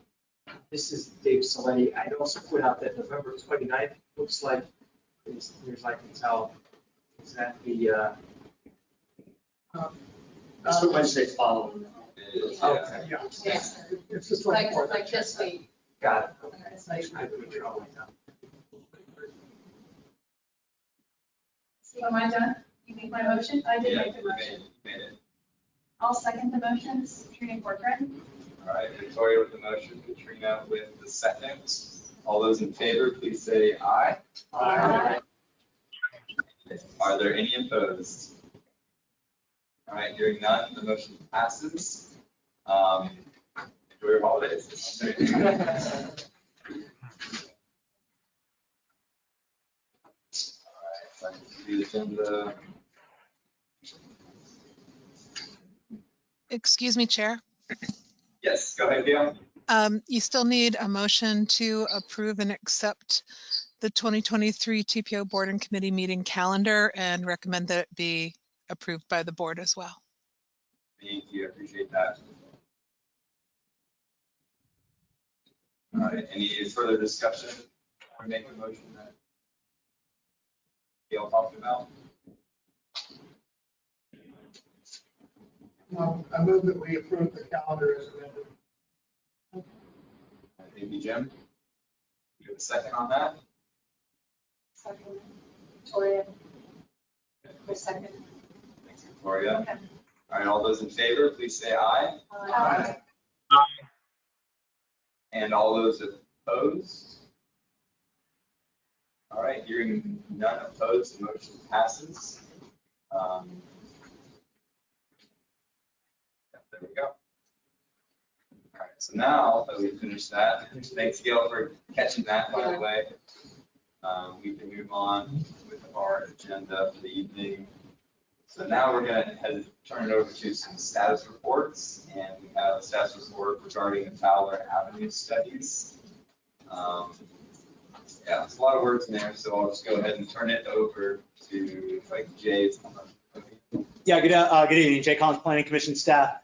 This is Dave Saletti. I'd also put out that November 29th looks like, as near as I can tell, is that the, that's the Wednesday following. Yeah. Yeah. Yeah. It's just Like like. this week. Got it. Okay, it's like- I put it all down. So am I done? You make my motion? I did Yeah, make the motion. you made it. I'll second the motion. This is Katrina Corcoran. All right, Victoria with the motion, Katrina with the second. All those in favor, please say aye. Aye. Are there any opposed? All right, hearing none, the motion passes. Enjoy your holidays. All right, the agenda. Excuse me, Chair. Yes, go ahead, Gail. You still need a motion to approve and accept the 2023 TPO Board and Committee meeting calendar and recommend that it be approved by the board as well. Thank you, I appreciate that. All right, any further discussion? We make a motion that Gail talked about. I move that we approve the calendar as amended. Thank you, Jim. You have a second on that? Second. Victoria. For second. Thanks, Victoria. Okay. All right, all those in favor, please say aye. Aye. And all those opposed? All right, hearing none opposed, the motion passes. There we go. All right, so now that we've finished that, thanks Gail for catching that, by the way. We can move on with our agenda for the evening. So now we're going to turn it over to some status reports, and we have a status report regarding the Fowler Avenue studies. Yeah, there's a lot of words in there, so I'll just go ahead and turn it over to like Jay's. Yeah, good evening, Jay Collins, Planning Commission staff.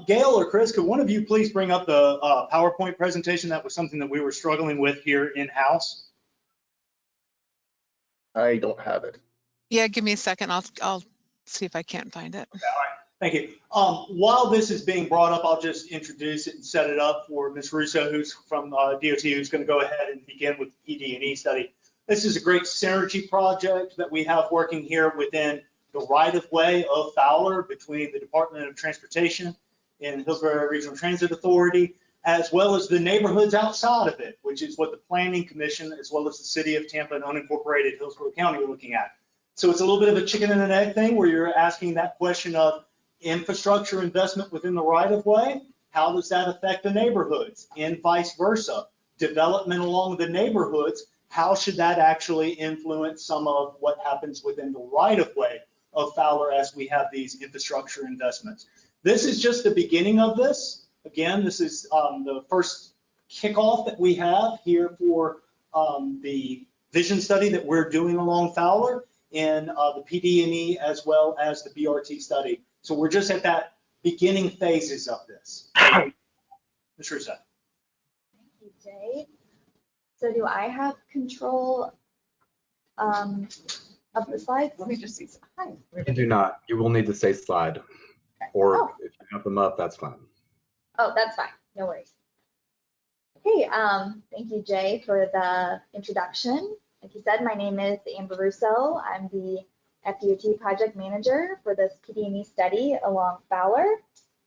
Gail or Chris, could one of you please bring up the PowerPoint presentation? That was something that we were struggling with here in-house. I don't have it. Yeah, give me a second. I'll see if I can't find it. Okay, all right. Thank you. While this is being brought up, I'll just introduce it and set it up for Ms. Russo, who's from DOT, who's going to go ahead and begin with the PD&E study. This is a great synergy project that we have working here within the right-of-way of Fowler between the Department of Transportation and Hillsborough Regional Transit Authority, as well as the neighborhoods outside of it, which is what the Planning Commission, as well as the City of Tampa and unincorporated Hillsborough County are looking at. So it's a little bit of a chicken and an egg thing where you're asking that question of infrastructure investment within the right-of-way. How does that affect the neighborhoods, and vice versa? Development along the neighborhoods, how should that actually influence some of what happens within the right-of-way of Fowler as we have these infrastructure investments? This is just the beginning of this. Again, this is the first kickoff that we have here for the vision study that we're doing along Fowler in the PD&E as well as the BRT study. So we're just at that beginning phases of this. Ms. Russo. Thank you, Jay. So do I have control of the slides? Let me just see. Hi. You do not. You will need to say slide. Or if you have them up, that's fine. Oh, that's fine. No worries. Okay, thank you, Jay, for the introduction. Like you said, my name is Amber Russo. I'm the FDOT project manager for this PD&E study along Fowler.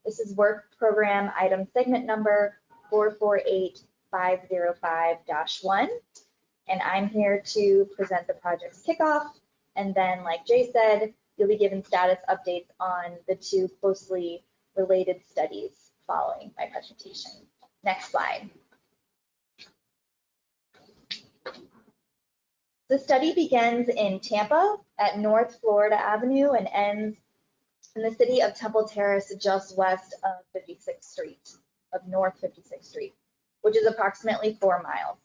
This is work program item segment number 448505-1. And I'm here to present the project's kickoff. And then, like Jay said, you'll be given status updates on the two closely related studies following my presentation. Next slide. The study begins in Tampa at North Florida Avenue and ends in the city of Temple Terrace just west of 56th Street, of North 56th Street, which is approximately 4 miles.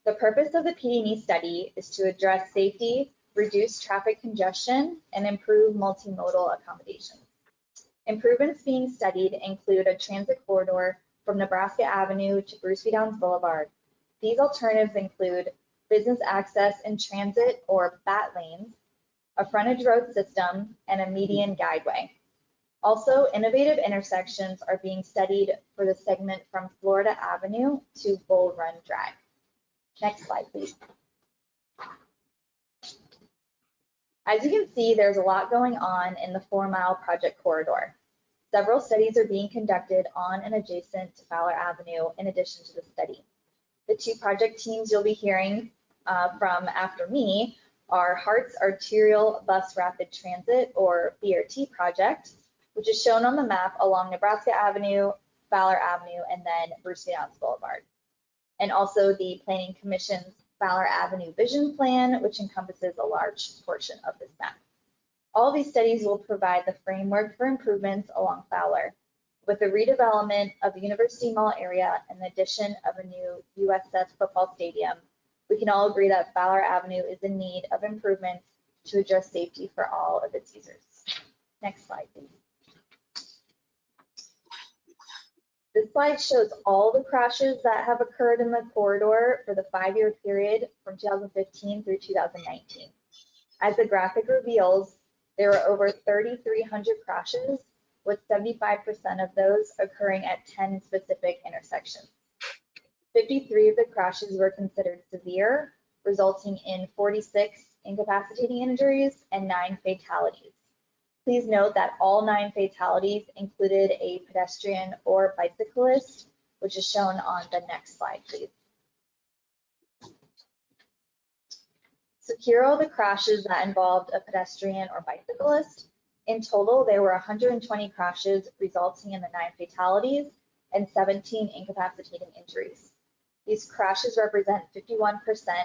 The purpose of the PD&E study is to address safety, reduce traffic congestion, and improve multimodal accommodations. Improvements being studied include a transit corridor from Nebraska Avenue to Bruce V. Downs Boulevard. These alternatives include business access and transit or BAT lanes, a frontage road system, and a median guideway. Also, innovative intersections are being studied for the segment from Florida Avenue to Bull Run Drive. Next slide, please. As you can see, there's a lot going on in the 4-mile project corridor. Several studies are being conducted on and adjacent to Fowler Avenue in addition to the study. The two project teams you'll be hearing from after me are HART's Arterial Bus Rapid Transit, or BRT project, which is shown on the map along Nebraska Avenue, Fowler Avenue, and then Bruce V. Downs Boulevard. And also the Planning Commission's Fowler Avenue Vision Plan, which encompasses a large portion of this map. All these studies will provide the framework for improvements along Fowler. With the redevelopment of the University Mall area and the addition of a new USS football stadium, we can all agree that Fowler Avenue is in need of improvements to address safety for all of its users. Next slide, please. This slide shows all the crashes that have occurred in the corridor for the 5-year period from 2015 through 2019. As the graphic reveals, there were over 3,300 crashes with 75% of those occurring at 10 specific intersections. 53 of the crashes were considered severe, resulting in 46 incapacitating injuries and 9 fatalities. Please note that all 9 fatalities included a pedestrian or bicyclist, which is shown on the next slide, please. So here are the crashes that involved a pedestrian or bicyclist. In total, there were 120 crashes, resulting in the 9 fatalities and 17 incapacitating injuries. These crashes represent 51%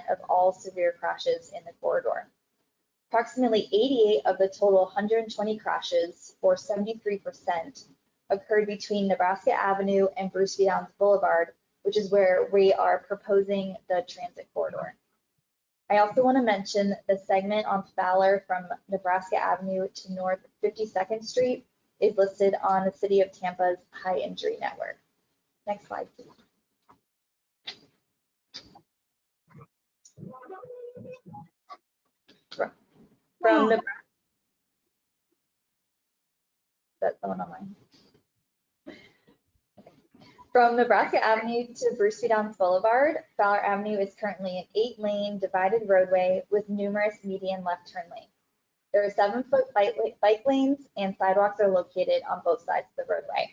of all severe crashes in the corridor. Approximately 88 of the total 120 crashes, or 73%, occurred between Nebraska Avenue and Bruce B. Downs Boulevard, which is where we are proposing the transit corridor. I also want to mention the segment on Fowler from Nebraska Avenue to North 52nd Street is listed on the City of Tampa's high injury network. Next slide, please. From Nebraska, that's the one on mine. From Nebraska Avenue to Bruce B. Downs Boulevard, Fowler Avenue is currently an 8-lane divided roadway with numerous median left turn lanes. There are 7-foot bike lanes and sidewalks are located on both sides of the roadway.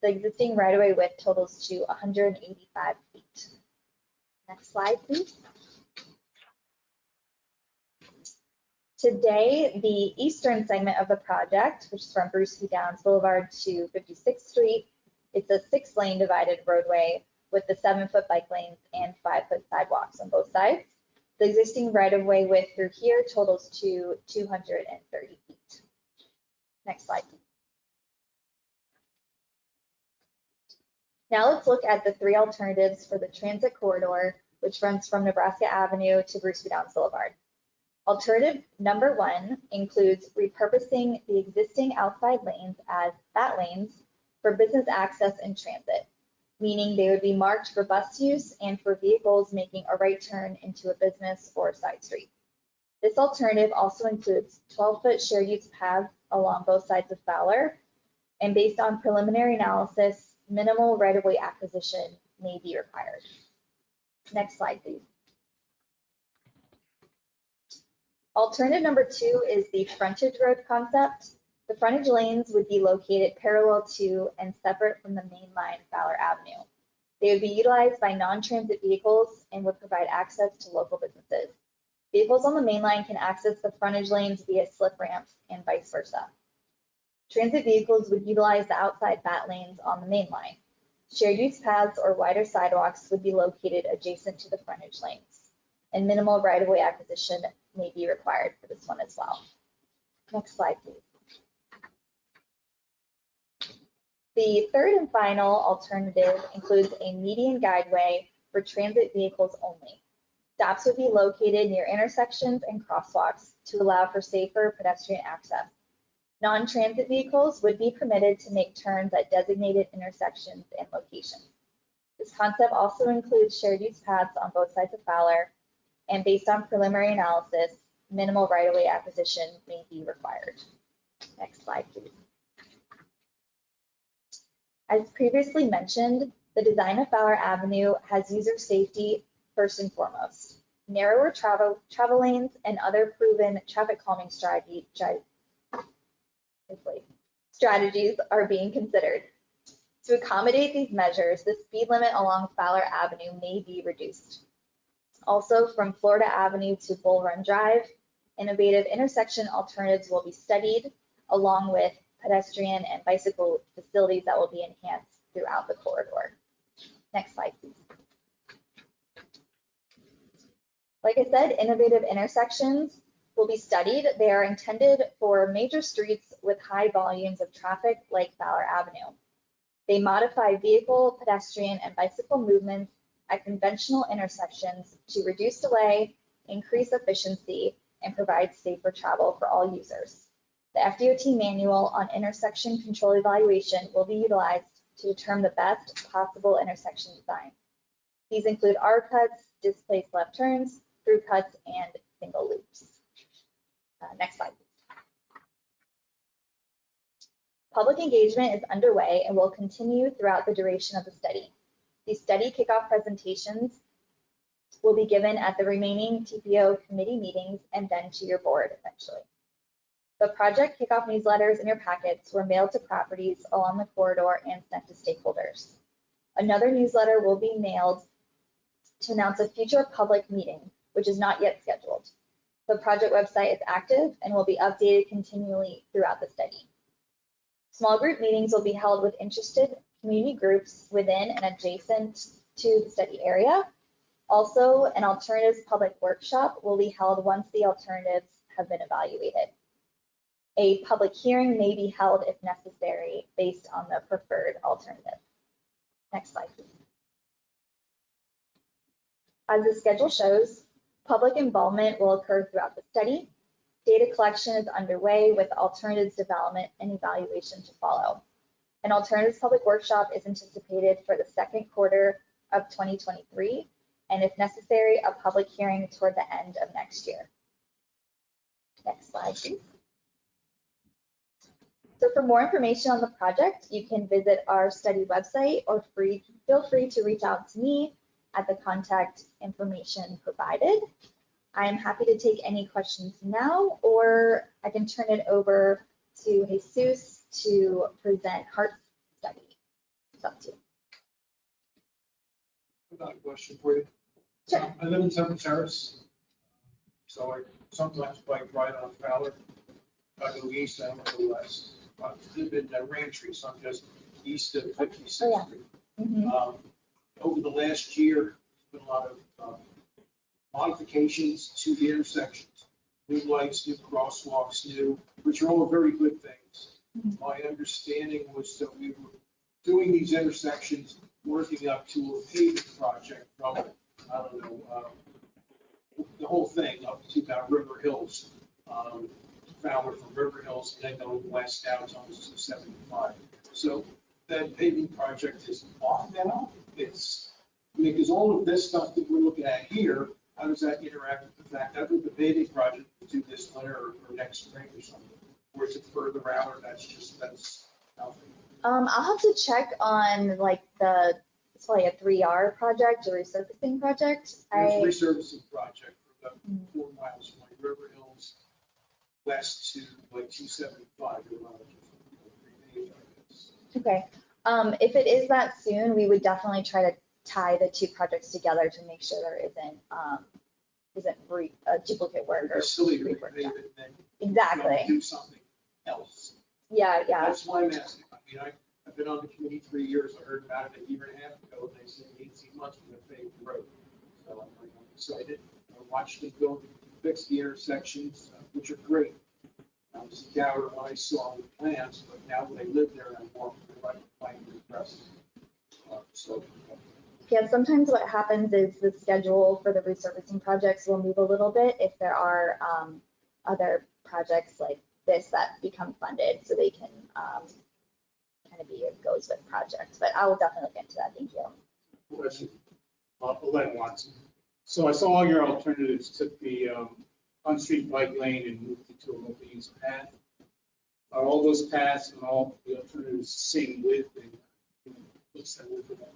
The existing right-of-way width totals to 185 feet. Next slide, please. Today, the eastern segment of the project, which is from Bruce B. Downs Boulevard to 56th Street, it's a 6-lane divided roadway with the 7-foot bike lanes and 5-foot sidewalks on both sides. The existing right-of-way width through here totals to 230 feet. Next slide. Now let's look at the 3 alternatives for the transit corridor, which runs from Nebraska Avenue to Bruce B. Downs Boulevard. Alternative number 1 includes repurposing the existing outside lanes as bat lanes for business access and transit, meaning they would be marked for bus use and for vehicles making a right turn into a business or a side street. This alternative also includes 12-foot shared use paths along both sides of Fowler, and based on preliminary analysis, minimal right-of-way acquisition may be required. Next slide, please. Alternative number 2 is the frontage road concept. The frontage lanes would be located parallel to and separate from the main line Fowler Avenue. They would be utilized by non-transit vehicles and would provide access to local businesses. Vehicles on the main line can access the frontage lanes via slip ramps and vice versa. Transit vehicles would utilize the outside bat lanes on the main line. Shared use paths or wider sidewalks would be located adjacent to the frontage lanes, and minimal right-of-way acquisition may be required for this one as well. Next slide, please. The third and final alternative includes a median guideway for transit vehicles only. Stops would be located near intersections and crosswalks to allow for safer pedestrian access. Non-transit vehicles would be permitted to make turns at designated intersections and locations. This concept also includes shared use paths on both sides of Fowler, and based on preliminary analysis, minimal right-of-way acquisition may be required. Next slide, please. As previously mentioned, the design of Fowler Avenue has user safety first and foremost. Narrower travel lanes and other proven traffic calming strategies are being considered. To accommodate these measures, the speed limit along Fowler Avenue may be reduced. Also, from Florida Avenue to Bull Run Drive, innovative intersection alternatives will be studied, along with pedestrian and bicycle facilities that will be enhanced throughout the corridor. Next slide, please. Like I said, innovative intersections will be studied. They are intended for major streets with high volumes of traffic like Fowler Avenue. They modify vehicle, pedestrian, and bicycle movements at conventional intersections to reduce delay, increase efficiency, and provide safer travel for all users. The FDOT manual on intersection control evaluation will be utilized to determine the best possible intersection design. These include R cuts, displaced left turns, through cuts, and single loops. Next slide. Public engagement is underway and will continue throughout the duration of the study. These study kickoff presentations will be given at the remaining TPO committee meetings and then to your board eventually. The project kickoff newsletters in your packets were mailed to properties along the corridor and sent to stakeholders. Another newsletter will be mailed to announce a future public meeting, which is not yet scheduled. The project website is active and will be updated continually throughout the study. Small group meetings will be held with interested community groups within and adjacent to the study area. Also, an alternatives public workshop will be held once the alternatives have been evaluated. A public hearing may be held if necessary based on the preferred alternative. Next slide, please. As the schedule shows, public involvement will occur throughout the study. Data collection is underway with alternatives development and evaluation to follow. An alternatives public workshop is anticipated for the second quarter of 2023, and if necessary, a public hearing toward the end of next year. Next slide, please. So for more information on the project, you can visit our study website or feel free to reach out to me at the contact information provided. I am happy to take any questions now, or I can turn it over to Jesus to present HART study. It's up to you. I've got a question for you. Sure. I live in Temple Terrace, so I sometimes bike right on Fowler. I go east, I go west. I live in Ramtree, so I'm just east of 56th Street. Over the last year, there's been a lot of modifications to the intersections, new lights, new crosswalks, which are all very good things. My understanding was that we were doing these intersections, working up to a paving project from, I don't know, the whole thing up to about River Hills. Fowler from River Hills, and then going west down to almost 275. So that paving project is off now. It's, I mean, because all of this stuff that we're looking at here, how does that interact with the fact that the paving project will do this winter or next spring or something? Or is it further out, or that's nothing? I'll have to check on like it's probably a 3R project or resurfacing project. It's a resurfacing project for about 4 miles from like River Hills west to like 275. Okay. If it is that soon, we would definitely try to tie the two projects together to make sure there isn't duplicate work or silly to repave it and then exactly do something else. Yeah. That's why I'm asking. I mean, I've been on the committee 3 years. I heard about it a year and a half ago, and they said 18 months we're going to pave the road. So I'm excited. I watched them go fix the intersections, which are great. I was a doubter when I saw the plans, but now when I live there and I'm walking the right, I'm impressed. Yeah, sometimes what happens is the schedule for the resurfacing projects will move a little bit if there are other projects like this that become funded, so they can kind of be a goes with projects. But I will definitely look into that. Thank you. Question. Elaine Watson. So I saw all your alternatives took the on-street bike lane and moved it to a multi-use path. Are all those paths and all the alternatives same width? And what's that width of that?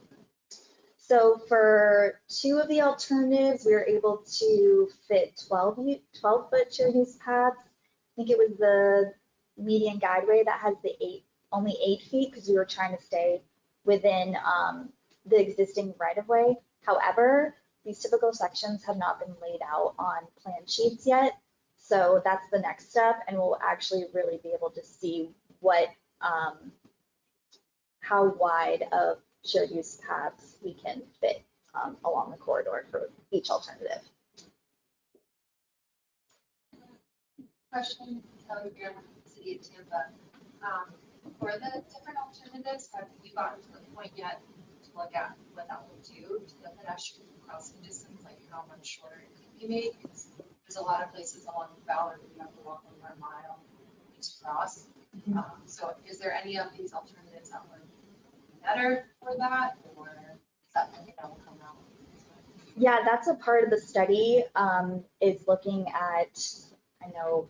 So for 2 of the alternatives, we were able to fit 12-foot shared use paths. I think it was the median guideway that has the only 8 feet because we were trying to stay within the existing right-of-way. However, these typical sections have not been laid out on plan sheets yet. So that's the next step, and we'll actually really be able to see what, how wide of shared use paths we can fit along the corridor for each alternative. Question, Kelly Graham, City of Tampa. For the different alternatives, have you gotten to the point yet to look at what that will do to the pedestrian crossing distance, like how much shorter it could be made? Because there's a lot of places along the Fowler that you have to walk over a mile to cross. So is there any of these alternatives that would be better for that, or is that something that will come out? Yeah, that's a part of the study, is looking at, I know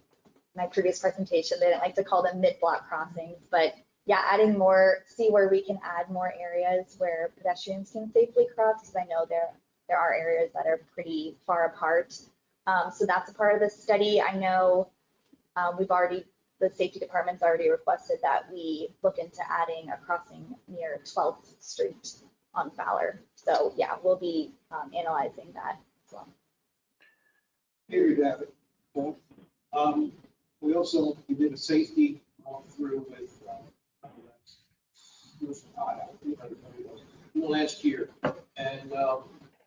my previous presentation, they didn't like to call them mid-block crossings, but yeah, adding more, see where we can add more areas where pedestrians can safely cross, because I know there are areas that are pretty far apart. So that's a part of the study. I know the safety department's already requested that we look into adding a crossing near 12th Street on Fowler. So yeah, we'll be analyzing that as well. Here you have it. Well, we did a safety walkthrough with last year, and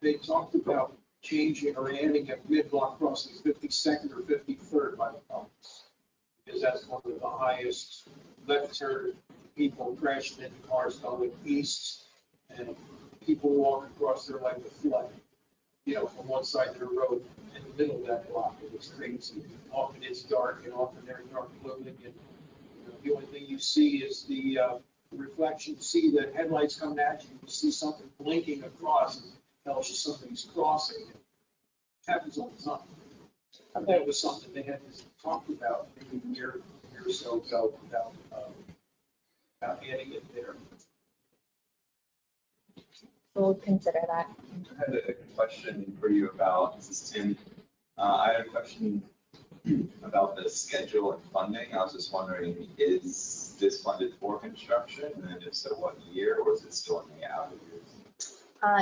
they talked about changing or adding a mid-block crossing, 52nd or 53rd by the comments, because that's one of the highest left turn people crashing into cars going east, and people walk across there like a flood, from one side of the road in the middle of that block. It was crazy. Often it's dark, and often they're dark clothing, and the only thing you see is the reflection. You see the headlights coming at you. You see something blinking across, and tells you something's crossing. It happens all the time. And that was something they had talked about maybe a year or so ago about adding it there. We'll consider that. I had a question for you about, this is Tim. I had a question about the schedule and funding. I was just wondering, is this funded for construction? And if so, what year, or is it still in the out years?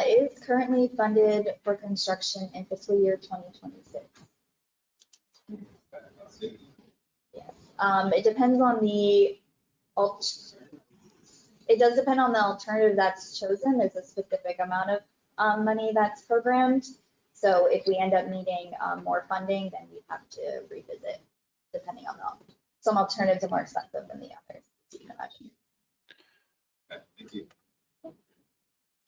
It is currently funded for construction in fiscal year 2026. Yes. It depends on it does depend on the alternative that's chosen. There's a specific amount of money that's programmed. So if we end up needing more funding, then we have to revisit depending on some alternatives are more expensive than the others, as you can imagine. Okay, thank you.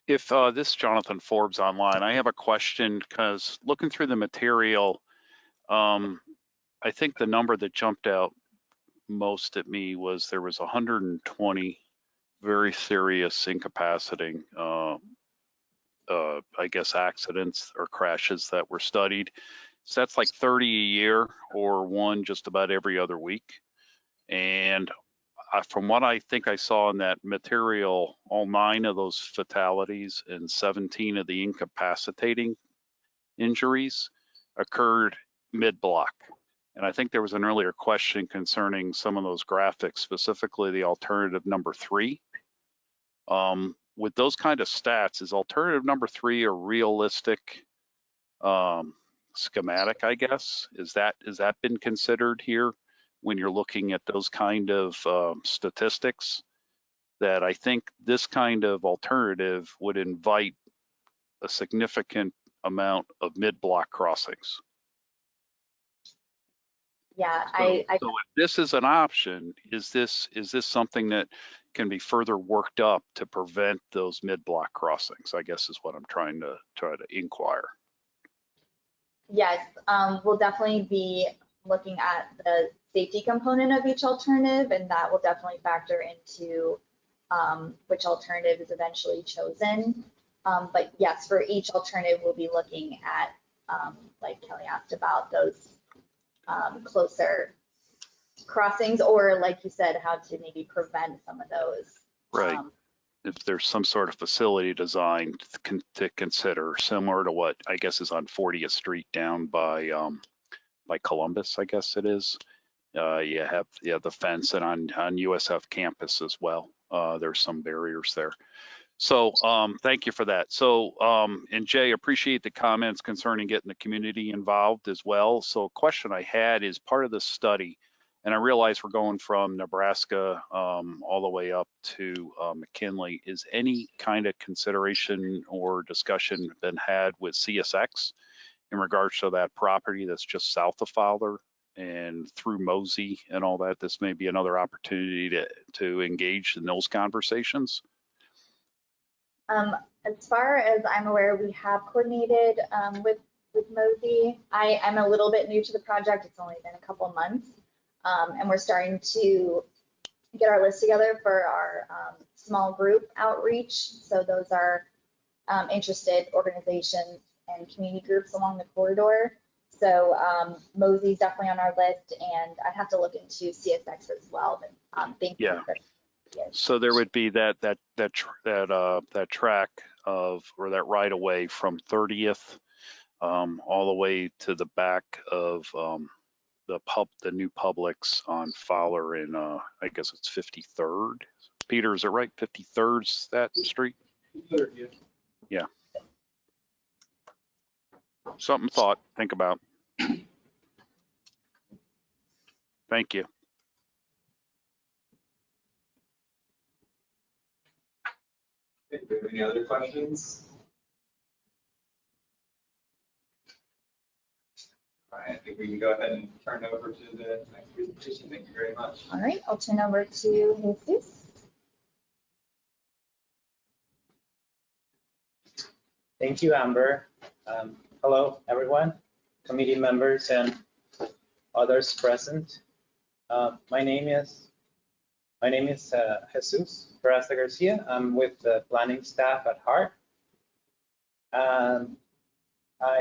If this is Jonathan Forbes online, I have a question, because looking through the material, I think the number that jumped out most at me was there was 120 very serious incapacitating, I guess, accidents or crashes that were studied. So that's like 30 a year, or one just about every other week. And from what I think I saw in that material, all 9 of those fatalities and 17 of the incapacitating injuries occurred mid-block. And I think there was an earlier question concerning some of those graphics, specifically the alternative number 3. With those kind of stats, is alternative number 3 a realistic schematic, I guess? Has that been considered here when you're looking at those kind of statistics? That I think this kind of alternative would invite a significant amount of mid-block crossings. Yeah, so if this is an option, is this something that can be further worked up to prevent those mid-block crossings? I guess is what I'm trying to inquire. Yes, we'll definitely be looking at the safety component of each alternative, and that will definitely factor into which alternative is eventually chosen. But yes, for each alternative, we'll be looking at, like Kelly asked about, those closer crossings, or like you said, how to maybe prevent some of those. Right. If there's some sort of facility design to consider, similar to what I guess is on 40th Street down by Columbus, I guess it is. You have the fence, and on USF campus as well. There's some barriers there. So thank you for that. So and Jay, appreciate the comments concerning getting the community involved as well. So a question I had is part of the study, and I realize we're going from Nebraska all the way up to McKinley. Is any kind of consideration or discussion been had with CSX in regards to that property that's just south of Fowler and through Mosey and all that? This may be another opportunity to engage in those conversations. As far as I'm aware, we have coordinated with Mosey. I'm a little bit new to the project. It's only been a couple of months, and we're starting to get our list together for our small group outreach. So those are interested organizations and community groups along the corridor. So Mosey's definitely on our list, and I'd have to look into CSX as well. But thank you for So there would be that track of, or that right of way from 30th all the way to the back of the new Publix on Fowler in I guess it's 53rd. Peter, is it right? 53rd's that street? Yeah. Something think about. Thank you. Okay, do we have any other questions? All right, I think we can go ahead and turn over to the next presentation. Thank you very much. All right, I'll turn over to Jesus. Thank you, Amber. Hello, everyone, committee members and others present. My name is Jesus Peraza Garcia. I'm with the planning staff at HART. I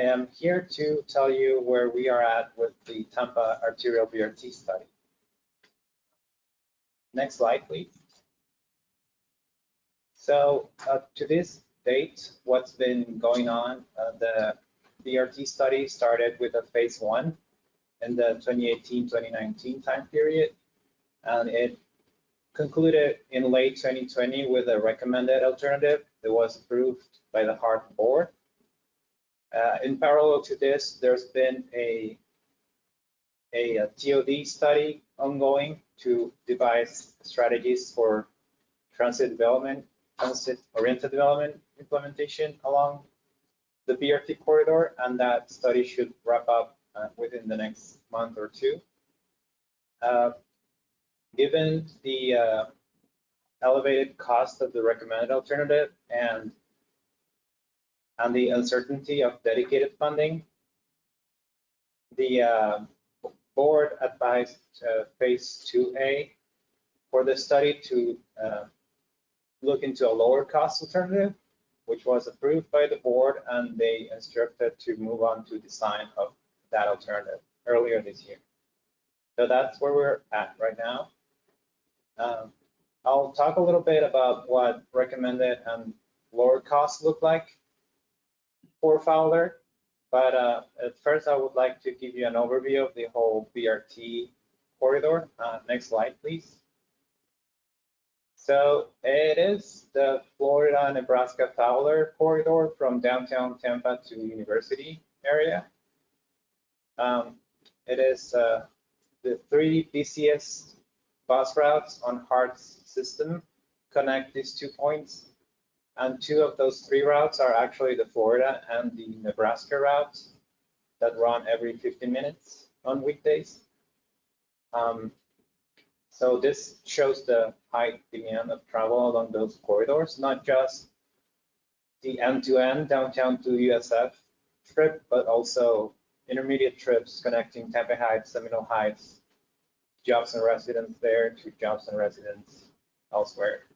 am here to tell you where we are at with the Tampa Arterial BRT study. Next slide, please. So to this date, what's been going on, the BRT study started with a phase 1 in the 2018-2019 time period, and it concluded in late 2020 with a recommended alternative that was approved by the HART board. In parallel to this, there's been a TOD study ongoing to devise strategies for transit-oriented development implementation along the BRT corridor, and that study should wrap up within the next month or two. Given the elevated cost of the recommended alternative and the uncertainty of dedicated funding, the board advised phase 2A for the study to look into a lower cost alternative, which was approved by the board, and they instructed to move on to design of that alternative earlier this year. So that's where we're at right now. I'll talk a little bit about what recommended and lower costs look like for Fowler, but at first I would like to give you an overview of the whole BRT corridor. Next slide, please. So it is the Florida-Nebraska-Fowler corridor from downtown Tampa to University area. It is the 3 busiest bus routes on HART's system connect these 2 points. And 2 of those 3 routes are actually the Florida and the Nebraska routes that run every 15 minutes on weekdays. So this shows the high demand of travel along those corridors, not just the end-to-end downtown to USF trip, but also intermediate trips connecting Tampa Heights, Seminole Heights, jobs and residents there to jobs and residents elsewhere.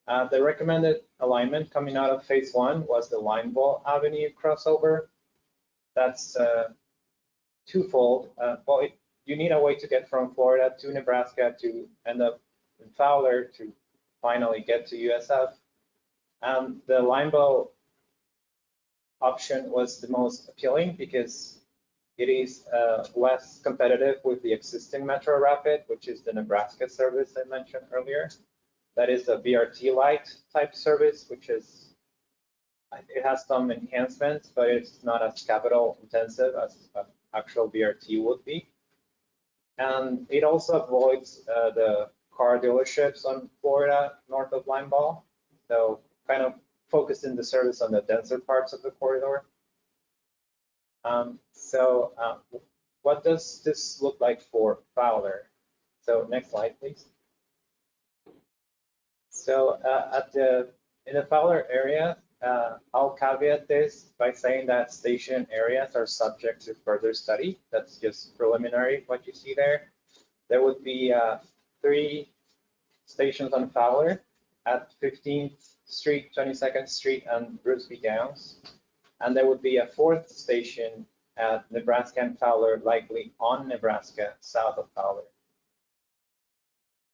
The recommended alignment coming out of phase 1 was the Lineville Avenue crossover. That's twofold. You need a way to get from Florida to Nebraska to end up in Fowler to finally get to USF. The Lineville option was the most appealing because it is less competitive with the existing Metro Rapid, which is the Nebraska service I mentioned earlier. That is a BRT Lite type service, which is, it has some enhancements, but it's not as capital intensive as actual BRT would be. And it also avoids the car dealerships on Florida north of Lineville. So kind of focusing the service on the denser parts of the corridor. What does this look like for Fowler? So next slide, please. So in the Fowler area, I'll caveat this by saying that station areas are subject to further study. That's just preliminary, what you see there. There would be 3 stations on Fowler at 15th Street, 22nd Street, and Bruce B. Downs. And there would be a 4th station at Nebraska and Fowler, likely on Nebraska, south of Fowler.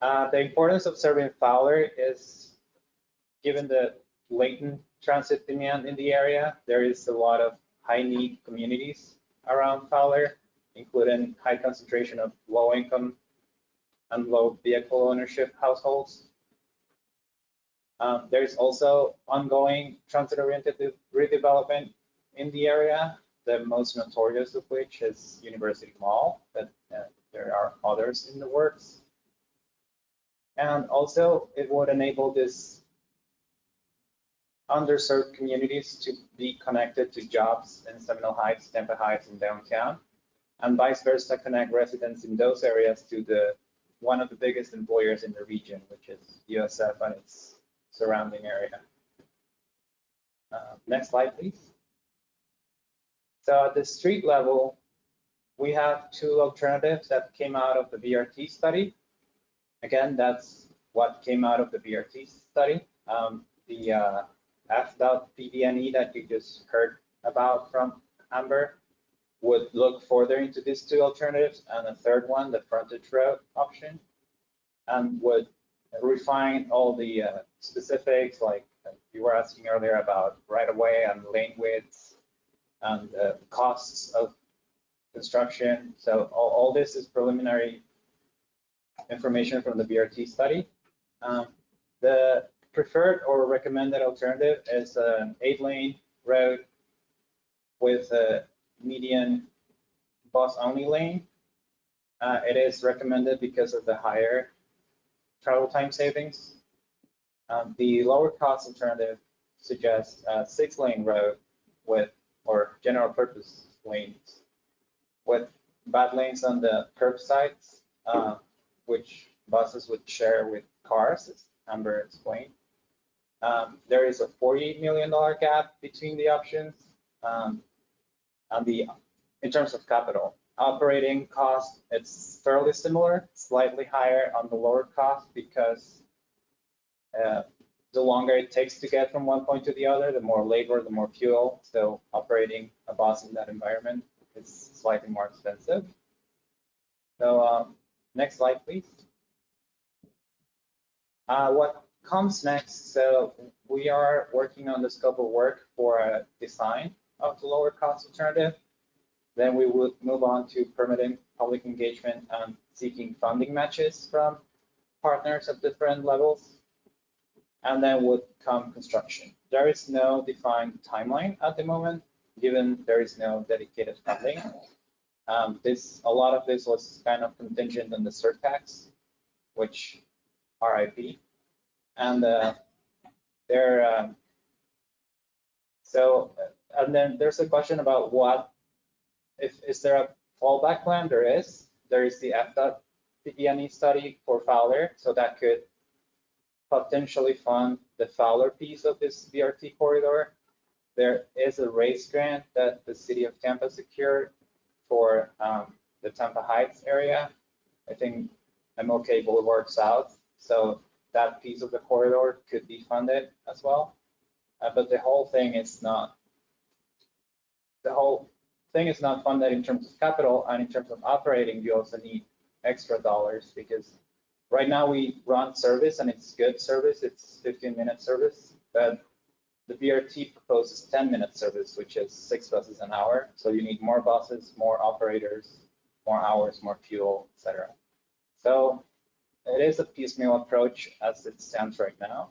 The importance of serving Fowler is, given the latent transit demand in the area, there is a lot of high need communities around Fowler, including high concentration of low income and low vehicle ownership households. There's also ongoing transit-oriented redevelopment in the area, the most notorious of which is University Mall, but there are others in the works. And also, it would enable this underserved communities to be connected to jobs in Seminole Heights, Tampa Heights, and downtown, and vice versa, connect residents in those areas to one of the biggest employers in the region, which is USF and its surrounding area. Next slide, please. So at the street level, we have two alternatives that came out of the BRT study. Again, that's what came out of the BRT study. The FDOT PD&E that you just heard about from Amber would look further into these two alternatives, and a third one, the frontage road option, and would refine all the specifics, like you were asking earlier about right-of-way and lane widths and costs of construction. So all this is preliminary information from the BRT study. The preferred or recommended alternative is an 8-lane road with a median bus-only lane. It is recommended because of the higher travel time savings. The lower cost alternative suggests a 6-lane road or general purpose lanes with bad lanes on the curbsides, which buses would share with cars, as Amber explained. There is a $40 million gap between the options. In terms of capital, operating cost, it's fairly similar, slightly higher on the lower cost because the longer it takes to get from one point to the other, the more labor, the more fuel. So operating a bus in that environment is slightly more expensive. So next slide, please. What comes next? So we are working on the scope of work for a design of the lower cost alternative. Then we would move on to permitting, public engagement, and seeking funding matches from partners at different levels. And then would come construction. There is no defined timeline at the moment, given there is no dedicated funding. A lot of this was kind of contingent on the surtax, which RIP. And and then there's a question about is there a fallback plan? There is the FDOT PD&E study for Fowler, so that could potentially fund the Fowler piece of this BRT corridor. There is a race grant that the city of Tampa secured for the Tampa Heights area. I think MLK Boulevard South. So that piece of the corridor could be funded as well. But the whole thing is not funded in terms of capital, and in terms of operating, you also need extra dollars because right now we run service and it's good service. It's 15-minute service, but the BRT proposes 10-minute service, which is 6 buses an hour. So you need more buses, more operators, more hours, more fuel, etc. So it is a piecemeal approach as it stands right now.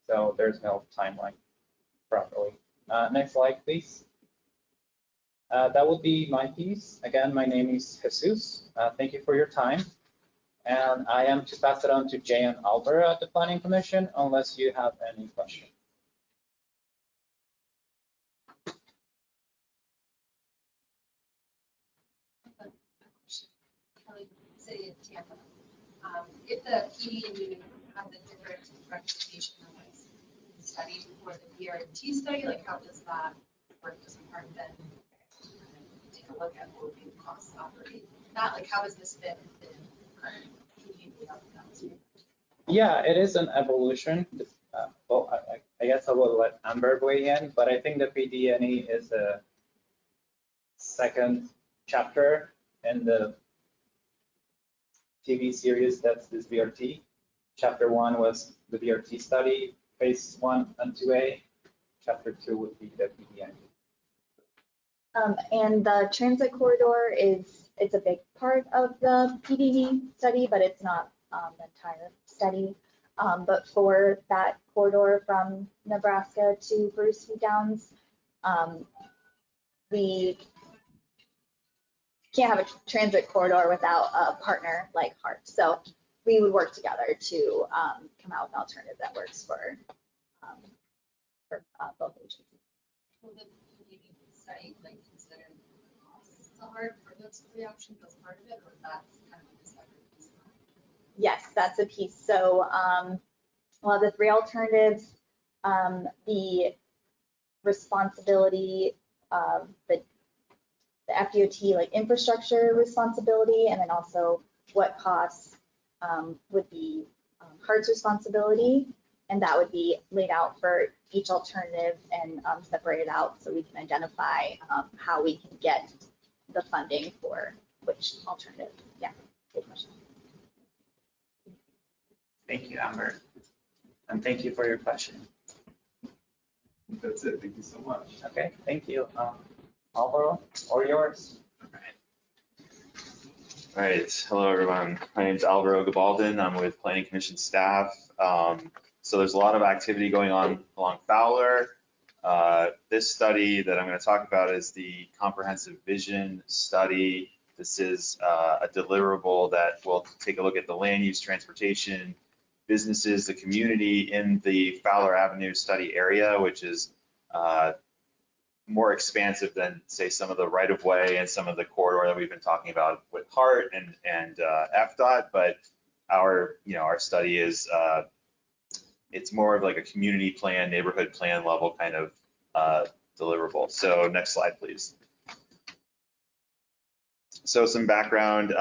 So there's no timeline properly. Next slide, please. That would be my piece. Again, my name is Jesus. Thank you for your time. And I am to pass it on to Jay and Albert at the Planning Commission, unless you have any questions. City of Tampa. If the PD&E has a different recommendation than what's studied for the BRT study, like how does that work? Does HART then take a look at what would be the cost to operate? Not like how does this fit in current PD&E? Yeah, it is an evolution. Well, I guess I will let Amber weigh in, but I think the PD&E is a second chapter in the TV series that's this BRT. Chapter 1 was the BRT study, phase 1 and 2A. Chapter 2 would be the PD&E. And the transit corridor it's a big part of the PD&E study, but it's not the entire study. But for that corridor from Nebraska to Bruce V. Downs, we can't have a transit corridor without a partner like HART. So we would work together to come out with an alternative that works for both agencies. Will the PD study like consider costs to HART for those three options as part of it, or that's kind of a separate piece? Yes, that's a piece. So well, the three alternatives, the responsibility of the FDOT like infrastructure responsibility, and then also what costs would be HART's responsibility, and that would be laid out for each alternative and separated out so we can identify how we can get the funding for which alternative. Yeah, good question. Thank you, Amber. And thank you for your question. That's it. Thank you so much. Okay, thank you. Alvaro, or yours? All right, hello everyone. My name is Alvaro Gabaldon. I'm with Planning Commission staff. So there's a lot of activity going on along Fowler. This study that I'm going to talk about is the Comprehensive Vision Study. This is a deliverable that will take a look at the land use, transportation, businesses, the community in the Fowler Avenue study area, which is more expansive than, say, some of the right-of-way and some of the corridor that we've been talking about with HART and FDOT. But our study is it's more of like a community plan, neighborhood plan level kind of deliverable. So next slide, please. So some background,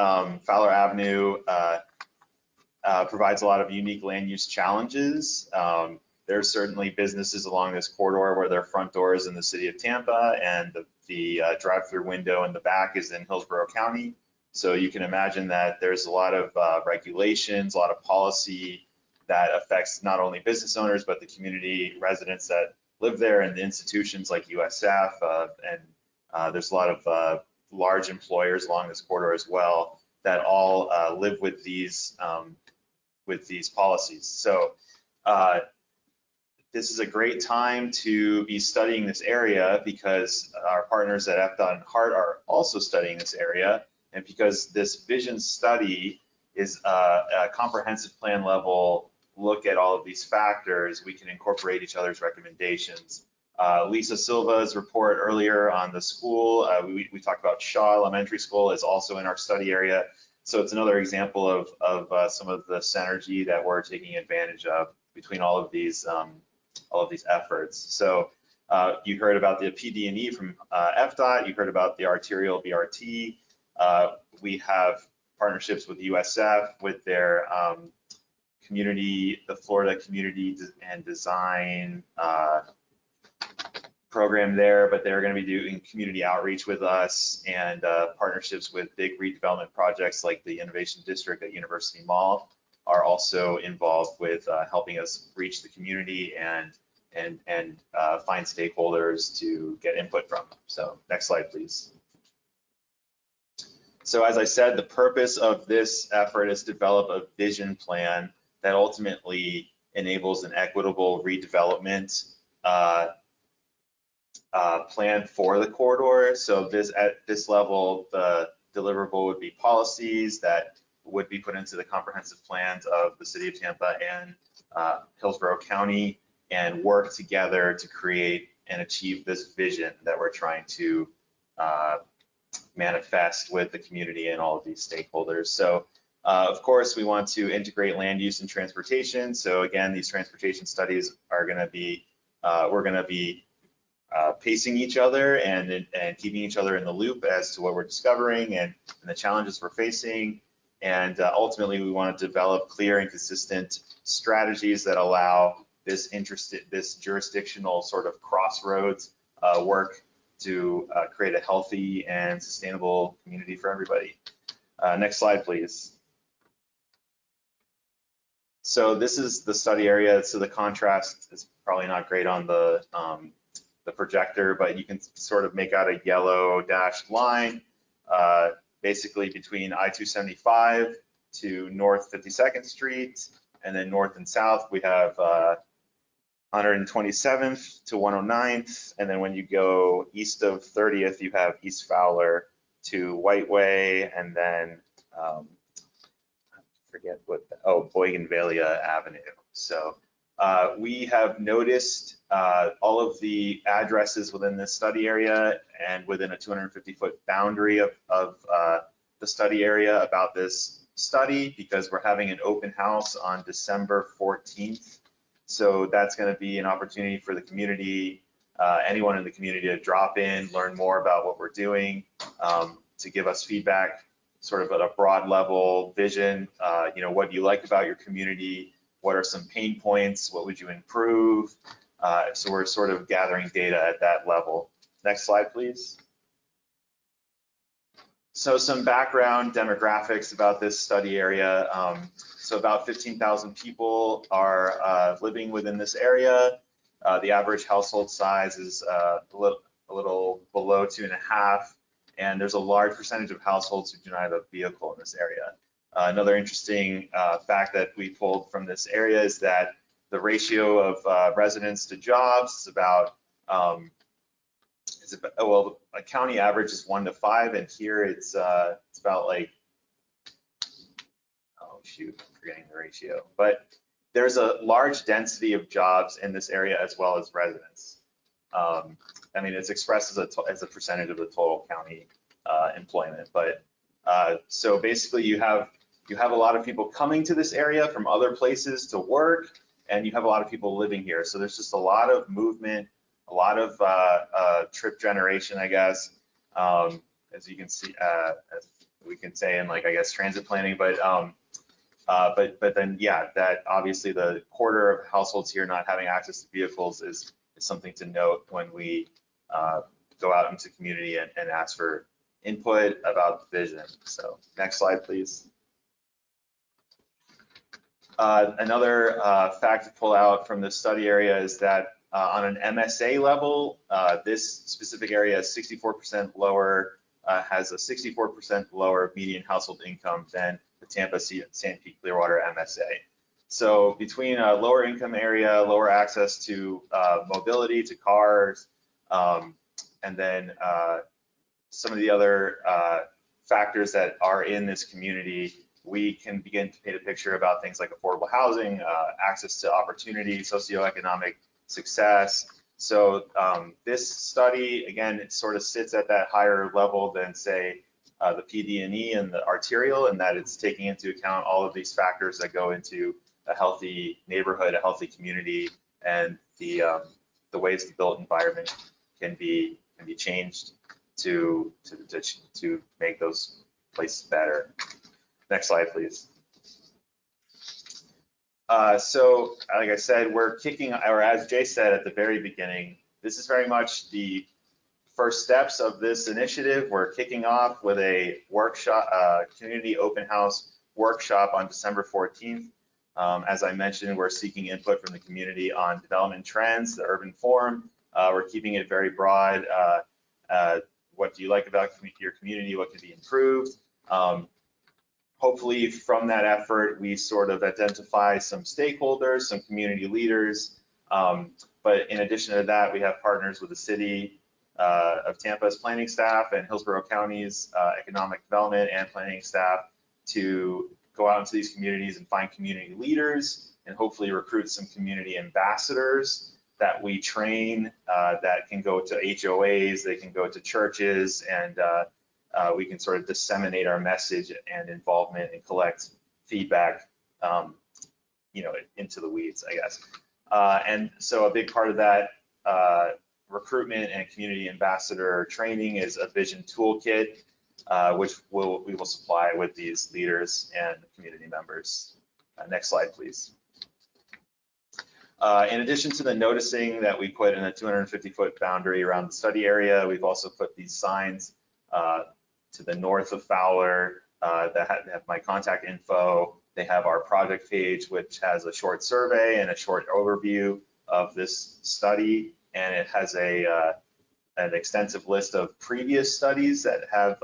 Fowler Avenue provides a lot of unique land use challenges. There's certainly businesses along this corridor where their front door is in the city of Tampa and the drive-through window in the back is in Hillsborough County. So you can imagine that there's a lot of regulations, a lot of policy that affects not only business owners, but the community residents that live there and the institutions like USF. And there's a lot of large employers along this corridor as well that all live with these policies. So this is a great time to be studying this area because our partners at FDOT and HART are also studying this area. And because this vision study is a comprehensive plan level look at all of these factors, we can incorporate each other's recommendations. Lisa Silva's report earlier on the school, we talked about Shaw Elementary School is also in our study area. So it's another example of some of the synergy that we're taking advantage of between all of these efforts. So you heard about the PD&E from FDOT, you heard about the Arterial BRT. We have partnerships with USF with their the Florida Community and Design program there, but they're going to be doing community outreach with us and partnerships with big redevelopment projects like the Innovation District at University Mall are also involved with helping us reach the community and find stakeholders to get input from. So next slide, please. So as I said, the purpose of this effort is to develop a vision plan that ultimately enables an equitable redevelopment plan for the corridor. So at this level, the deliverable would be policies that would be put into the comprehensive plans of the city of Tampa and Hillsborough County and work together to create and achieve this vision that we're trying to manifest with the community and all of these stakeholders. So of course, we want to integrate land use and transportation. So again, these transportation studies are going to be, we're going to be pacing each other and keeping each other in the loop as to what we're discovering and the challenges we're facing. And ultimately, we want to develop clear and consistent strategies that allow this jurisdictional sort of crossroads work to create a healthy and sustainable community for everybody. Next slide, please. So this is the study area. So the contrast is probably not great on the projector, but you can sort of make out a yellow dashed line, basically between I-275 to North 52nd Street, and then north and south we have 127th to 109th, and then when you go east of 30th, you have East Fowler to Whiteway, and then forget what, Bougainvillea Avenue. So we have noticed all of the addresses within this study area and within a 250-foot boundary of the study area about this study, because we're having an open house on December 14th. So that's going to be an opportunity for the community, anyone in the community, to drop in, learn more about what we're doing, to give us feedback sort of at a broad level vision. What do you like about your community? What are some pain points? What would you improve? So we're sort of gathering data at that level. Next slide, please. So some background demographics about this study area. So about 15,000 people are living within this area. The average household size is a little below 2.5, and there's a large percentage of households who do not have a vehicle in this area. Another interesting fact that we pulled from this area is that the ratio of residents to jobs is about, well, a county average is 1 to 5, and here it's about like, oh shoot, I'm forgetting the ratio. But there's a large density of jobs in this area as well as residents. I mean, it's expressed as a percentage of the total county employment. But so basically, you have a lot of people coming to this area from other places to work, and you have a lot of people living here. So there's just a lot of movement, a lot of trip generation, I guess, as you can see, as we can say in, like, I guess, transit planning. But then, yeah, that obviously the quarter of households here not having access to vehicles is something to note when we go out into the community and ask for input about the vision. So next slide, please. Another fact to pull out from this study area is that on an MSA level, this specific area is 64% lower, has a 64% lower median household income than the Tampa San Pete Clearwater MSA. So between a lower income area, lower access to mobility, to cars, and then some of the other factors that are in this community, we can begin to paint a picture about things like affordable housing, access to opportunity, socioeconomic success. So this study, again, it sort of sits at that higher level than, say, the PD&E and the Arterial, in that it's taking into account all of these factors that go into a healthy neighborhood, a healthy community, and the ways the built environment can be changed to make those places better. Next slide, please. So, like I said, we're kicking, or as Jay said at the very beginning, this is very much the first steps of this initiative. We're kicking off with a workshop, community open house workshop on December 14th. As I mentioned, we're seeking input from the community on development trends, the urban forum. We're keeping it very broad. What do you like about your community? What can be improved? Hopefully from that effort, we sort of identify some stakeholders, some community leaders. But in addition to that, we have partners with the city of Tampa's planning staff and Hillsborough County's economic development and planning staff to go out into these communities and find community leaders and hopefully recruit some community ambassadors that we train that can go to HOAs, they can go to churches, and we can sort of disseminate our message and involvement and collect feedback, into the weeds, I guess. And so a big part of that recruitment and community ambassador training is a vision toolkit, which we will supply with these leaders and community members. Next slide, please. In addition to the noticing that we put in a 250-foot boundary around the study area, we've also put these signs to the north of Fowler that have my contact info, They have our project page, which has a short survey and a short overview of this study, and it has an extensive list of previous studies that have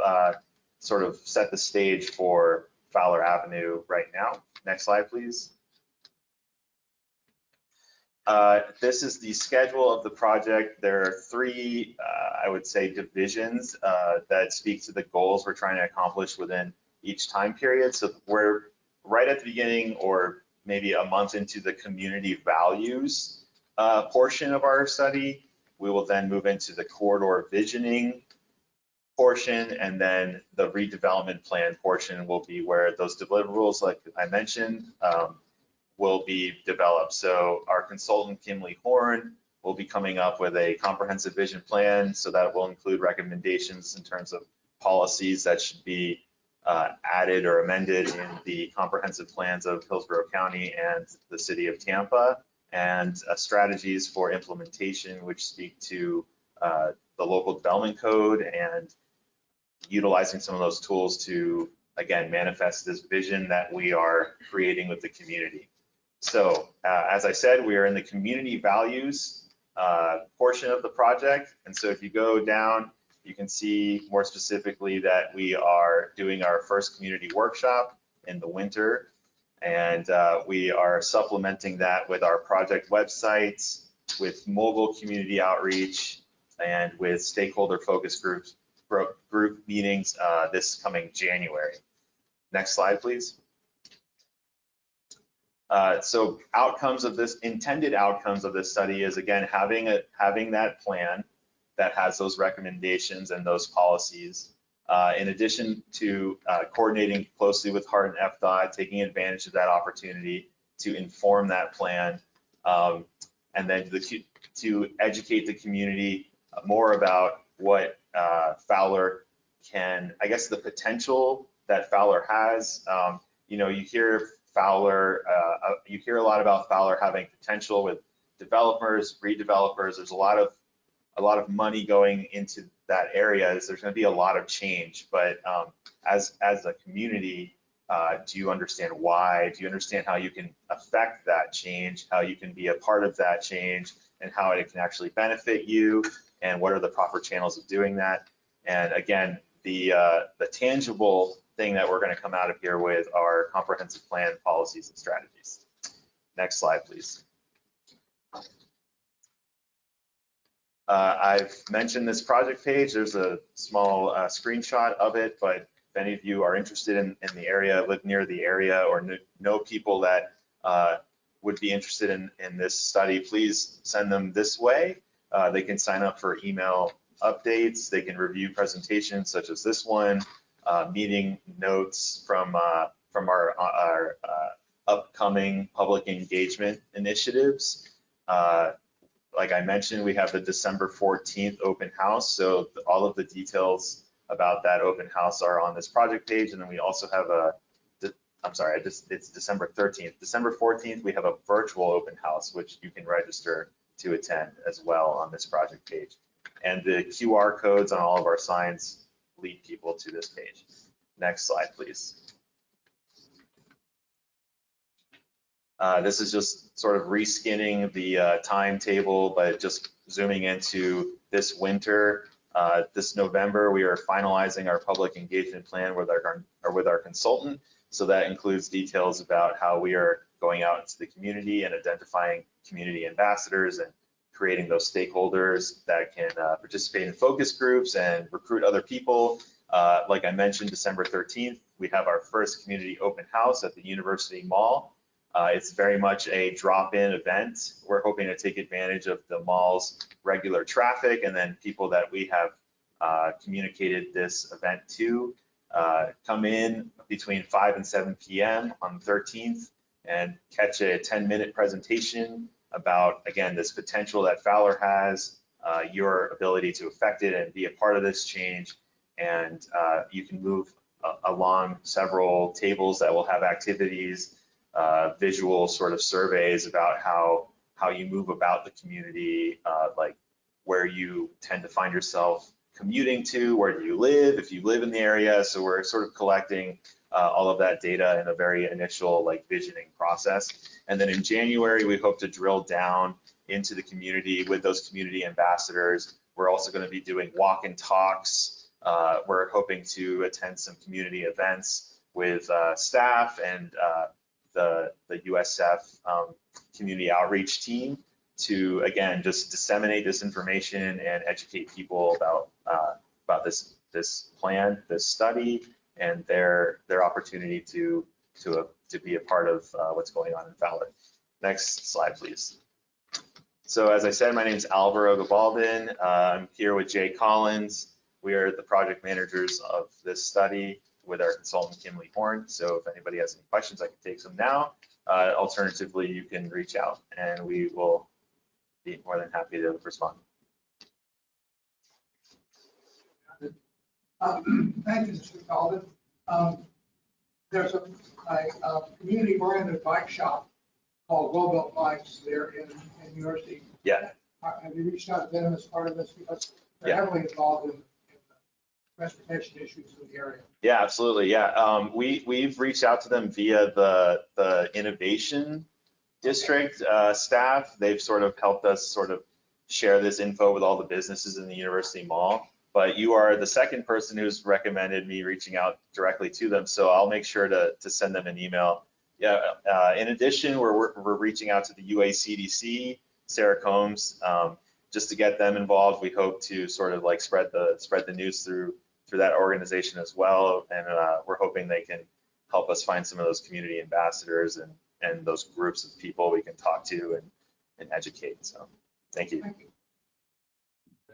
sort of set the stage for Fowler Avenue right now. Next slide, please. This is the schedule of the project. There are three, I would say, divisions that speak to the goals we're trying to accomplish within each time period. So we're right at the beginning, or maybe a month into the community values portion of our study. We will then move into the corridor visioning portion, and then the redevelopment plan portion will be where those deliverables, like I mentioned, will be developed. So our consultant, Kimley Horn, will be coming up with a comprehensive vision plan. So that will include recommendations in terms of policies that should be added or amended in the comprehensive plans of Hillsborough County and the city of Tampa, and strategies for implementation, which speak to the local development code and utilizing some of those tools to, again, manifest this vision that we are creating with the community. So as I said, we are in the community values portion of the project. And so if you go down, you can see more specifically that we are doing our first community workshop in the winter. And we are supplementing that with our project websites, with mobile community outreach, and with stakeholder focus group meetings this coming January. Next slide, please. So outcomes of this, intended outcomes of this study is, again, having that plan that has those recommendations and those policies, in addition to coordinating closely with HART and FDOT, taking advantage of that opportunity to inform that plan, and then to educate the community more about what Fowler can, I guess, the potential that Fowler has. You know, you hear Fowler, you hear a lot about Fowler having potential with developers, redevelopers. There's a lot of money going into that area. There's going to be a lot of change, but as a community, do you understand why? Do you understand how you can affect that change, how you can be a part of that change, and how it can actually benefit you, and what are the proper channels of doing that? And again, the tangible thing that we're going to come out of here with are comprehensive plan, policies, and strategies. Next slide, please. I've mentioned this project page. There's a small screenshot of it, but if any of you are interested in the area, live near the area, or know people that would be interested in this study, please send them this way. They can sign up for email updates. They can review presentations such as this one, meeting notes from our upcoming public engagement initiatives. Like I mentioned, we have the December 14th open house. So all of the details about that open house are on this project page. And then we also have it's December 13th. December 14th, we have a virtual open house, which you can register to attend as well on this project page. And the QR codes on all of our signs lead people to this page. Next slide, please. This is just sort of reskinning the timetable, but just zooming into this winter. This November, we are finalizing our public engagement plan with our consultant. So that includes details about how we are going out into the community and identifying community ambassadors and creating those stakeholders that can participate in focus groups and recruit other people. Like I mentioned, December 13th, we have our first community open house at the University Mall. It's very much a drop-in event. We're hoping to take advantage of the mall's regular traffic, and then people that we have communicated this event to come in between 5 and 7 p.m. on the 13th and catch a 10-minute presentation about, again, this potential that Fowler has, your ability to affect it and be a part of this change. And you can move along several tables that will have activities, visual sort of surveys about how you move about the community, like where you tend to find yourself commuting to? Where do you live? If you live in the area. So we're sort of collecting all of that data in a very initial like visioning process. And then in January, we hope to drill down into the community with those community ambassadors. We're also going to be doing walk and talks. We're hoping to attend some community events with staff and the USF community outreach team to, again, just disseminate this information and educate people about this plan, this study, and their opportunity to be a part of what's going on in Fowler. Next slide, please. So as I said, my name is Alvaro Gabaldon. I'm here with Jay Collins. We are the project managers of this study with our consultant, Kimberly Horn. So if anybody has any questions, I can take some now. Alternatively, you can reach out and we will be more than happy to respond. Thank you, Mr. Calvin. There's a community-oriented bike shop called Well Built Bikes there in University. Yeah. Have you reached out to them as part of this? Because they're heavily involved in transportation issues in the area. Yeah, absolutely. Yeah, we've reached out to them via the innovation district staff. They've sort of helped us sort of share this info with all the businesses in the university mall. But you are the second person who's recommended me reaching out directly to them. So I'll make sure to send them an email. Yeah. In addition, we're reaching out to the UACDC, Sarah Combs, just to get them involved. We hope to sort of like spread the news through that organization as well. And we're hoping they can help us find some of those community ambassadors and those groups of people we can talk to and educate. So thank you.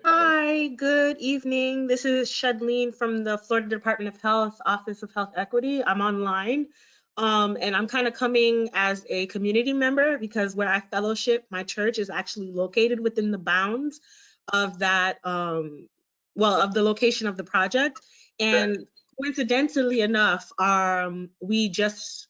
Hi, good evening. This is Shadleen from the Florida Department of Health, Office of Health Equity. I'm online, and I'm kind of coming as a community member because where I fellowship, my church is actually located within the bounds of that, of the location of the project. And coincidentally enough, we just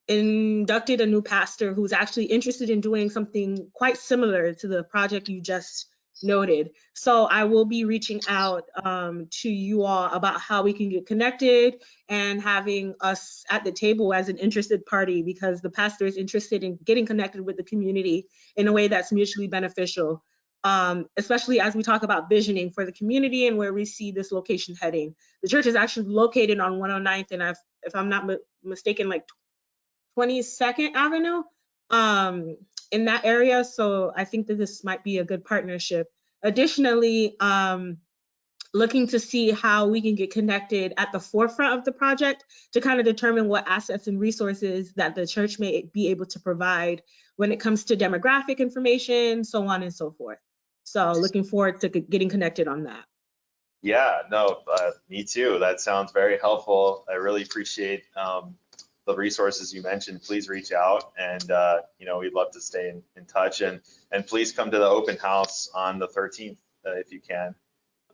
inducted a new pastor who's actually interested in doing something quite similar to the project you just noted. So I will be reaching out to you all about how we can get connected and having us at the table as an interested party, because the pastor is interested in getting connected with the community in a way that's mutually beneficial, especially as we talk about visioning for the community and where we see this location heading. The church is actually located on 109th and if I'm not mistaken, like 22nd Avenue. In that area. So I think that this might be a good partnership. Additionally, looking to see how we can get connected at the forefront of the project to kind of determine what assets and resources that the church may be able to provide when it comes to demographic information, so on and so forth. So looking forward to getting connected on that. Yeah, no, me too. That sounds very helpful. I really appreciate the resources you mentioned. Please reach out, and we'd love to stay in touch, and please come to the open house on the 13th if you can.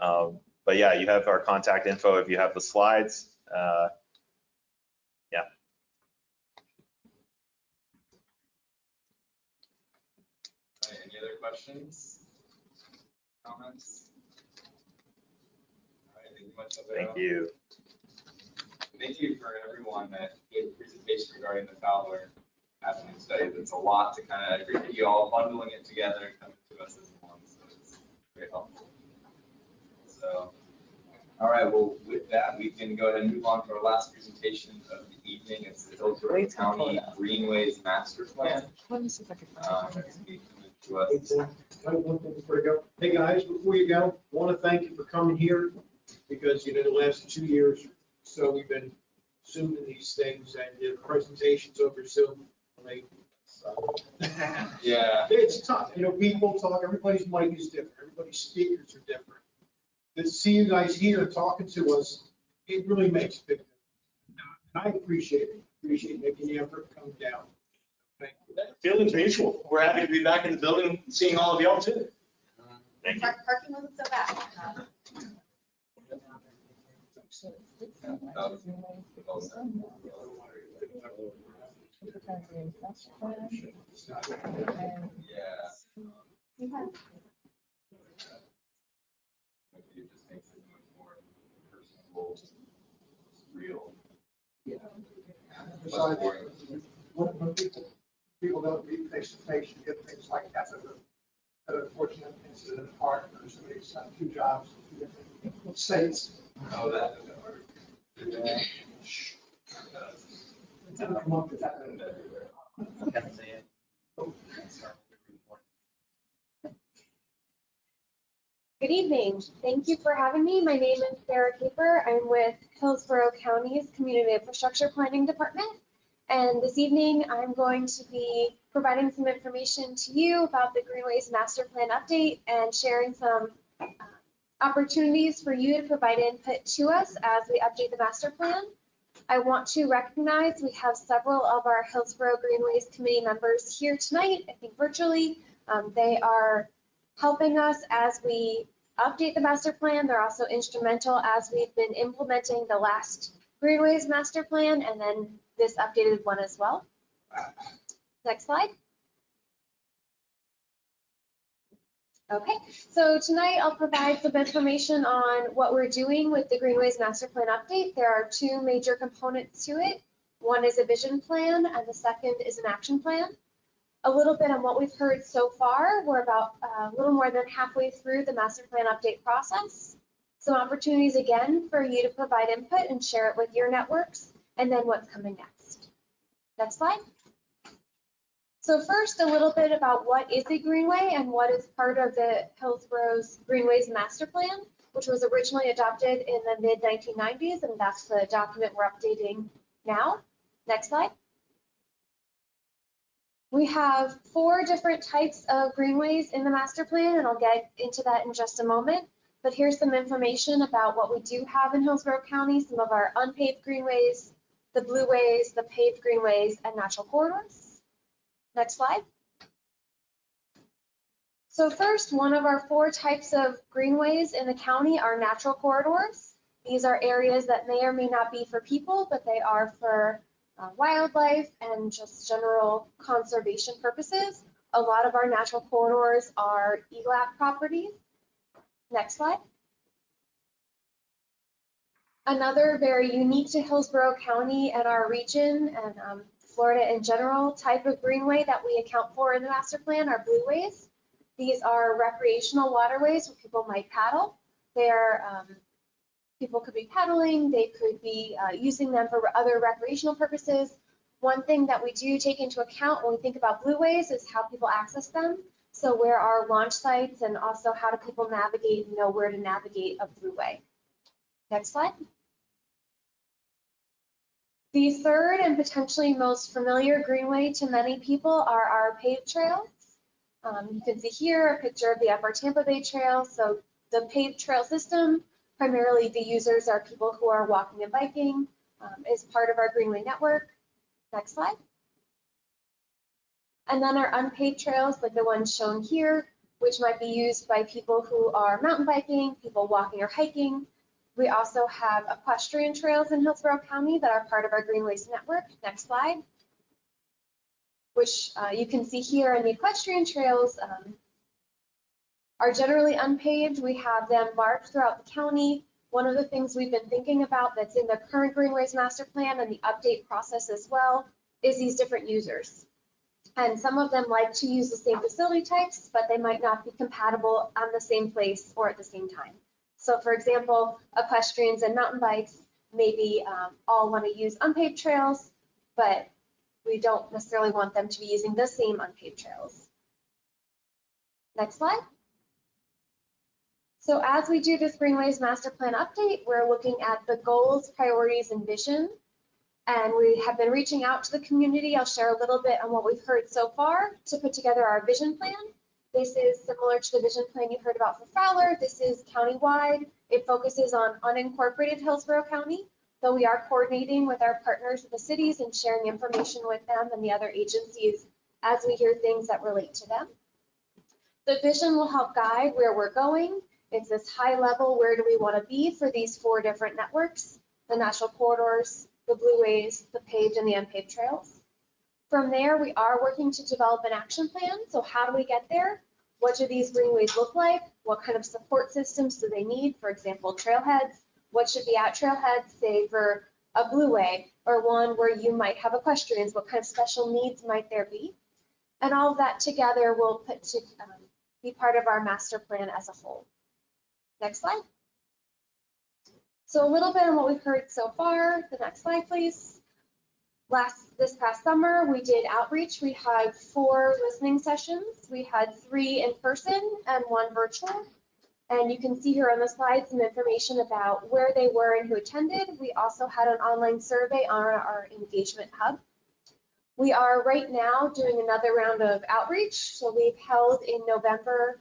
But yeah, you have our contact info if you have the slides. Yeah. All right, any other questions, comments? All right, thank you much. Thank you. Thank you for everyone that gave a presentation regarding the Fowler Avenue study. It's a lot to kind of appreciate you all bundling it together and coming to us as one, so it's very helpful. So, all right, well, with that, we can go ahead and move on to our last presentation of the evening. It's the Hillsborough County Greenways Master Plan. One thing before you go. Hey guys, before you go, I want to thank you for coming here because the last 2 years so we've been Zooming these things and the presentations over Zoom. Yeah, it's tough. People talk. Everybody's mic is different. Everybody's speakers are different. To see you guys here talking to us, it really makes a big difference. And I appreciate it. Appreciate making the effort to come down. Thank you. Feelings mutual. We're happy to be back in the building, seeing all of y'all too. Thank you. Parking wasn't so bad. Yeah. besides, when people don't meet face to face, you get things like that. An unfortunate incident at HART, where somebody's had 2 jobs in 2 different states. Oh, that. Come up with that. Good evening. Thank you for having me. My name is Sarah Caper. I'm with Hillsborough County's Community Infrastructure Planning Department. And this evening, I'm going to be providing some information to you about the Greenways Master Plan update and sharing some opportunities for you to provide input to us as we update the master plan. I want to recognize we have several of our Hillsborough Greenways Committee members here tonight, I think virtually. They are helping us as we update the master plan. They're also instrumental as we've been implementing the last Greenways master plan and then this updated one as well. Next slide. Okay, so tonight I'll provide some information on what we're doing with the Greenways master plan update. There are 2 major components to it. One is a vision plan and the second is an action plan. A little bit on what we've heard so far. We're about a little more than halfway through the master plan update process. Some opportunities again for you to provide input and share it with your networks, and then what's coming next. Next slide. So first, a little bit about what is a Greenway and what is part of the Hillsborough's Greenways master plan, which was originally adopted in the mid-1990s, and that's the document we're updating now. Next slide. We have 4 different types of greenways in the master plan, and I'll get into that in just a moment. But here's some information about what we do have in Hillsborough County, some of our unpaved greenways, the blueways, the paved greenways, and natural corridors. Next slide. So first, one of our 4 types of greenways in the county are natural corridors. These are areas that may or may not be for people, but they are for wildlife and just general conservation purposes. A lot of our natural corridors are ELAP properties. Next slide. Another very unique to Hillsborough County and our region and Florida in general type of greenway that we account for in the master plan are blueways. These are recreational waterways where people might paddle. They're people could be paddling, they could be using them for other recreational purposes. One thing that we do take into account when we think about blueways is how people access them. So where are launch sites and also how do people navigate and know where to navigate a blueway. Next slide. The third and potentially most familiar greenway to many people are our paved trails. You can see here a picture of the Upper Tampa Bay Trail. So the paved trail system, primarily the users are people who are walking and biking, is part of our greenway network. Next slide. And then our unpaved trails, like the ones shown here, which might be used by people who are mountain biking, people walking or hiking. We also have equestrian trails in Hillsborough County that are part of our Greenways network. Next slide. Which you can see here, and the equestrian trails are generally unpaved. We have them marked throughout the county. One of the things we've been thinking about that's in the current Greenways master plan and the update process as well is these different users. And some of them like to use the same facility types, but they might not be compatible on the same place or at the same time. So for example, equestrians and mountain bikes maybe all want to use unpaved trails, but we don't necessarily want them to be using the same unpaved trails. Next slide. So as we do this Greenways master plan update, we're looking at the goals, priorities, and vision. And we have been reaching out to the community. I'll share a little bit on what we've heard so far to put together our vision plan. This is similar to the vision plan you heard about for Fowler. This is countywide. It focuses on unincorporated Hillsborough County, though we are coordinating with our partners in the cities and sharing information with them and the other agencies as we hear things that relate to them. The vision will help guide where we're going. It's this high level, where do we want to be for these 4 different networks, the natural corridors, the blueways, the paved and the unpaved trails. From there, we are working to develop an action plan. So how do we get there? What do these greenways look like? What kind of support systems do they need? For example, trailheads. What should be at trailheads, say for a blueway or one where you might have equestrians, what kind of special needs might there be? And all of that together will put to be part of our master plan as a whole. Next slide. So a little bit on what we've heard so far. The next slide, please. This past summer, we did outreach. We had 4 listening sessions. We had 3 in person and 1 virtual. And you can see here on the slide some information about where they were and who attended. We also had an online survey on our engagement hub. We are right now doing another round of outreach. So we've held in November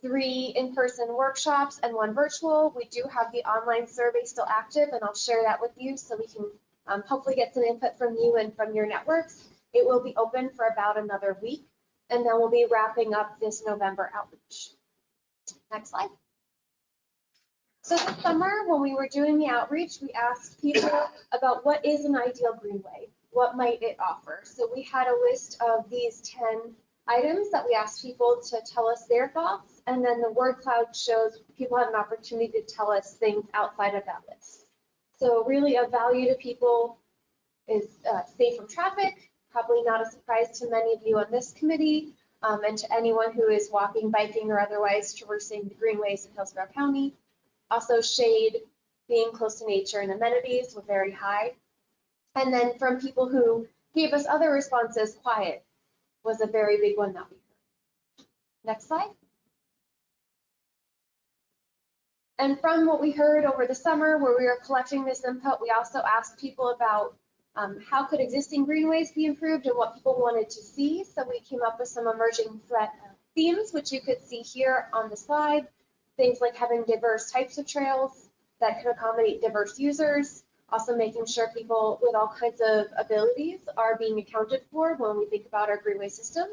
3 in-person workshops and 1 virtual. We do have the online survey still active, and I'll share that with you so we can hopefully get some input from you and from your networks. It will be open for about another week, and then we'll be wrapping up this November outreach. Next slide. So this summer, when we were doing the outreach, we asked people about what is an ideal greenway, what might it offer. So we had a list of these 10 items that we asked people to tell us their thoughts, and then the word cloud shows people have an opportunity to tell us things outside of that list. So really of value to people is safe from traffic, probably not a surprise to many of you on this committee, and to anyone who is walking, biking, or otherwise traversing the greenways in Hillsborough County. Also shade, being close to nature, and amenities were very high. And then from people who gave us other responses, quiet was a very big one that we heard. Next slide. And from what we heard over the summer where we were collecting this input, we also asked people about how could existing greenways be improved and what people wanted to see. So we came up with some emerging themes, which you could see here on the slide. Things like having diverse types of trails that can accommodate diverse users, also making sure people with all kinds of abilities are being accounted for when we think about our greenway system.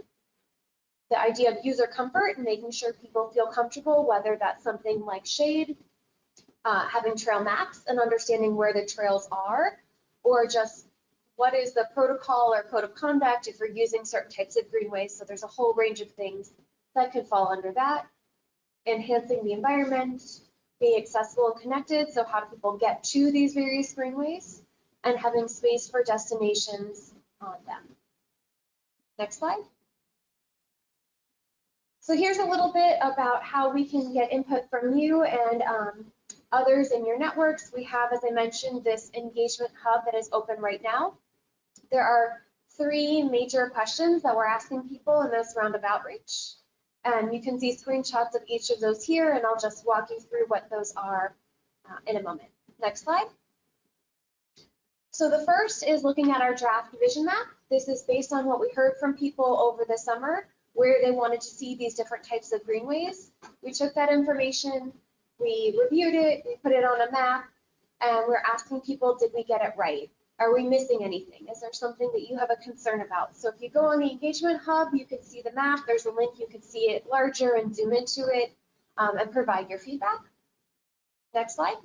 The idea of user comfort and making sure people feel comfortable, whether that's something like shade, having trail maps and understanding where the trails are, or just what is the protocol or code of conduct if we're using certain types of greenways. So there's a whole range of things that could fall under that. Enhancing the environment, being accessible and connected, so how do people get to these various greenways, and having space for destinations on them. Next slide. So here's a little bit about how we can get input from you and others in your networks. We have, as I mentioned, this engagement hub that is open right now. There are 3 major questions that we're asking people in this round of outreach. And you can see screenshots of each of those here, and I'll just walk you through what those are in a moment. Next slide. So the first is looking at our draft vision map. This is based on what we heard from people over the summer, where they wanted to see these different types of greenways. We took that information, we reviewed it, we put it on a map, and we're asking people, did we get it right? Are we missing anything? Is there something that you have a concern about? So if you go on the engagement hub, you can see the map. There's a link, you can see it larger and zoom into it and provide your feedback. Next slide.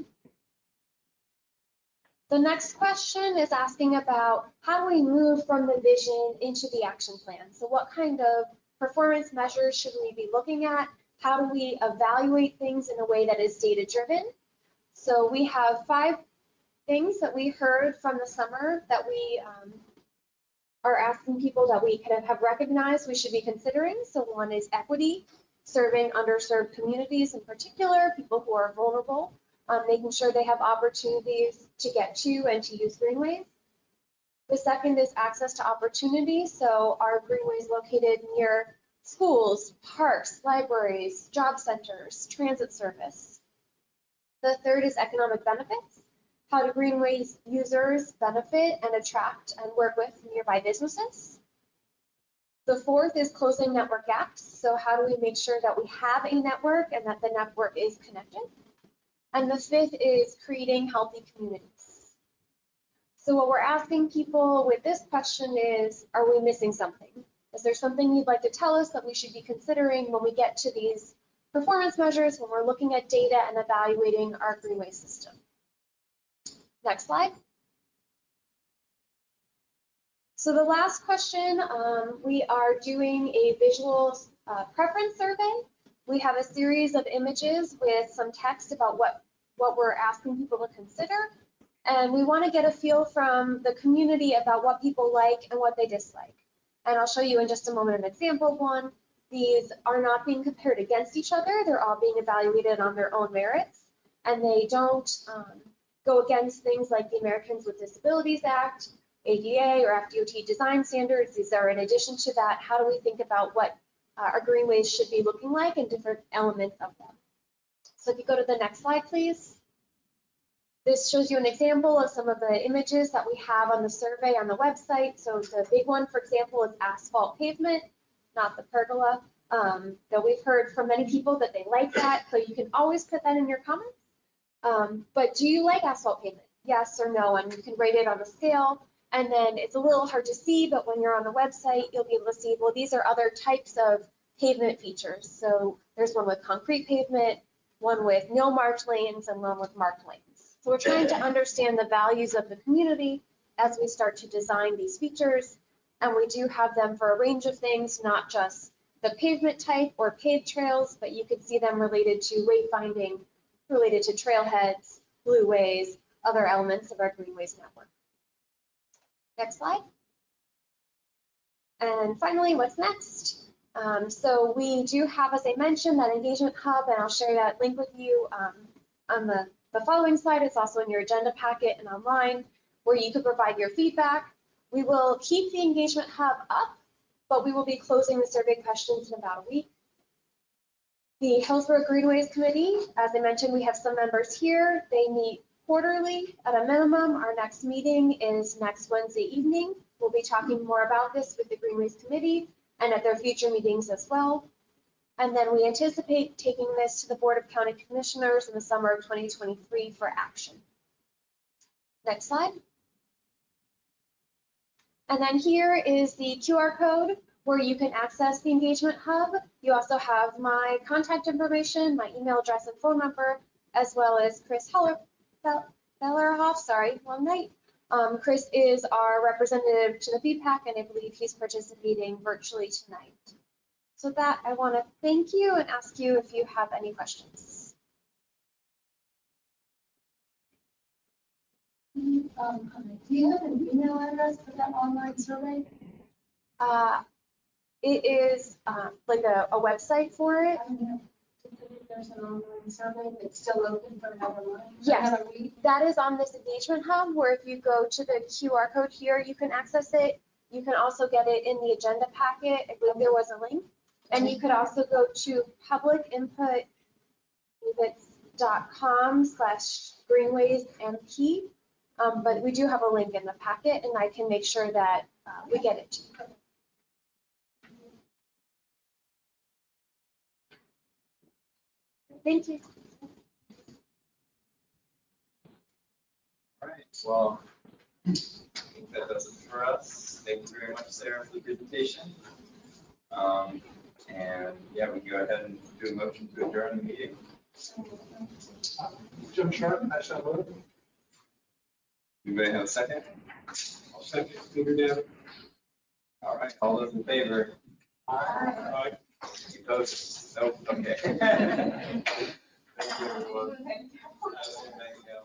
The next question is asking about how do we move from the vision into the action plan? So what kind of performance measures should we be looking at? How do we evaluate things in a way that is data driven? So we have 5 things that we heard from the summer that we are asking people that we kind of have recognized we should be considering. So one is equity, serving underserved communities in particular, people who are vulnerable, making sure they have opportunities to get to and to use greenways. The second is access to opportunities. So our greenways located near schools, parks, libraries, job centers, transit service. The third is economic benefits. How do greenways users benefit and attract and work with nearby businesses? The fourth is closing network gaps. So how do we make sure that we have a network and that the network is connected? And the fifth is creating healthy communities. So what we're asking people with this question is, are we missing something? Is there something you'd like to tell us that we should be considering when we get to these performance measures, when we're looking at data and evaluating our greenway system? Next slide. So the last question, we are doing a visual preference survey. We have a series of images with some text about what we're asking people to consider. And we want to get a feel from the community about what people like and what they dislike. And I'll show you in just a moment an example of one. These are not being compared against each other. They're all being evaluated on their own merits. And they don't go against things like the Americans with Disabilities Act, ADA, or FDOT design standards. These are in addition to that, how do we think about what our greenways should be looking like and different elements of them. So if you go to the next slide, please. This shows you an example of some of the images that we have on the survey on the website. So the big one, for example, is asphalt pavement, not the pergola. That we've heard from many people that they like that. So you can always put that in your comments. But do you like asphalt pavement? Yes or no, and you can rate it on a scale. And then it's a little hard to see, but when you're on the website, you'll be able to see, well, these are other types of pavement features. So there's one with concrete pavement, one with no marked lanes, and one with marked lanes. So we're trying to understand the values of the community as we start to design these features. And we do have them for a range of things, not just the pavement type or paved trails, but you could see them related to wayfinding, related to trailheads, blueways, other elements of our Greenways network. Next slide. And finally, what's next? So we do have, as I mentioned, that engagement hub, and I'll share that link with you on the following slide. It's also in your agenda packet and online, where you can provide your feedback. We will keep the engagement hub up, but we will be closing the survey questions in about a week. The Hillsborough Greenways Committee, as I mentioned, we have some members here. They meet quarterly at a minimum. Our next meeting is next Wednesday evening. We'll be talking more about this with the Greenways Committee and at their future meetings as well. And then we anticipate taking this to the Board of County Commissioners in the summer of 2023 for action. Next slide. And then here is the QR code where you can access the Engagement Hub. You also have my contact information, my email address and phone number, as well as Chris Fellerhoff, sorry, long night. Chris is our representative to the feedback, and I believe he's participating virtually tonight. So with that, I want to thank you and ask you if you have any questions. Do you have an email address for that online survey? It is like a website for it. There's an online survey that's still open for another month. Yes, that is on this engagement hub, where if you go to the QR code here, you can access it. You can also get it in the agenda packet. I believe there was a link. And you could also go to publicinput.com/greenwaysmp. But we do have a link in the packet, and I can make sure that we get it to you. Thank you. All right, well, I think that does it for us. Thank you very much, Sarah, for the presentation. And yeah, we can go ahead and do a motion to adjourn the meeting. Jim Sharp, I shall move. Anybody have a second? I'll second, Peter Dan. All right, all those in favor? Aye. Any opposed? Nope, okay. Thank you, everyone. One last time. Yeah.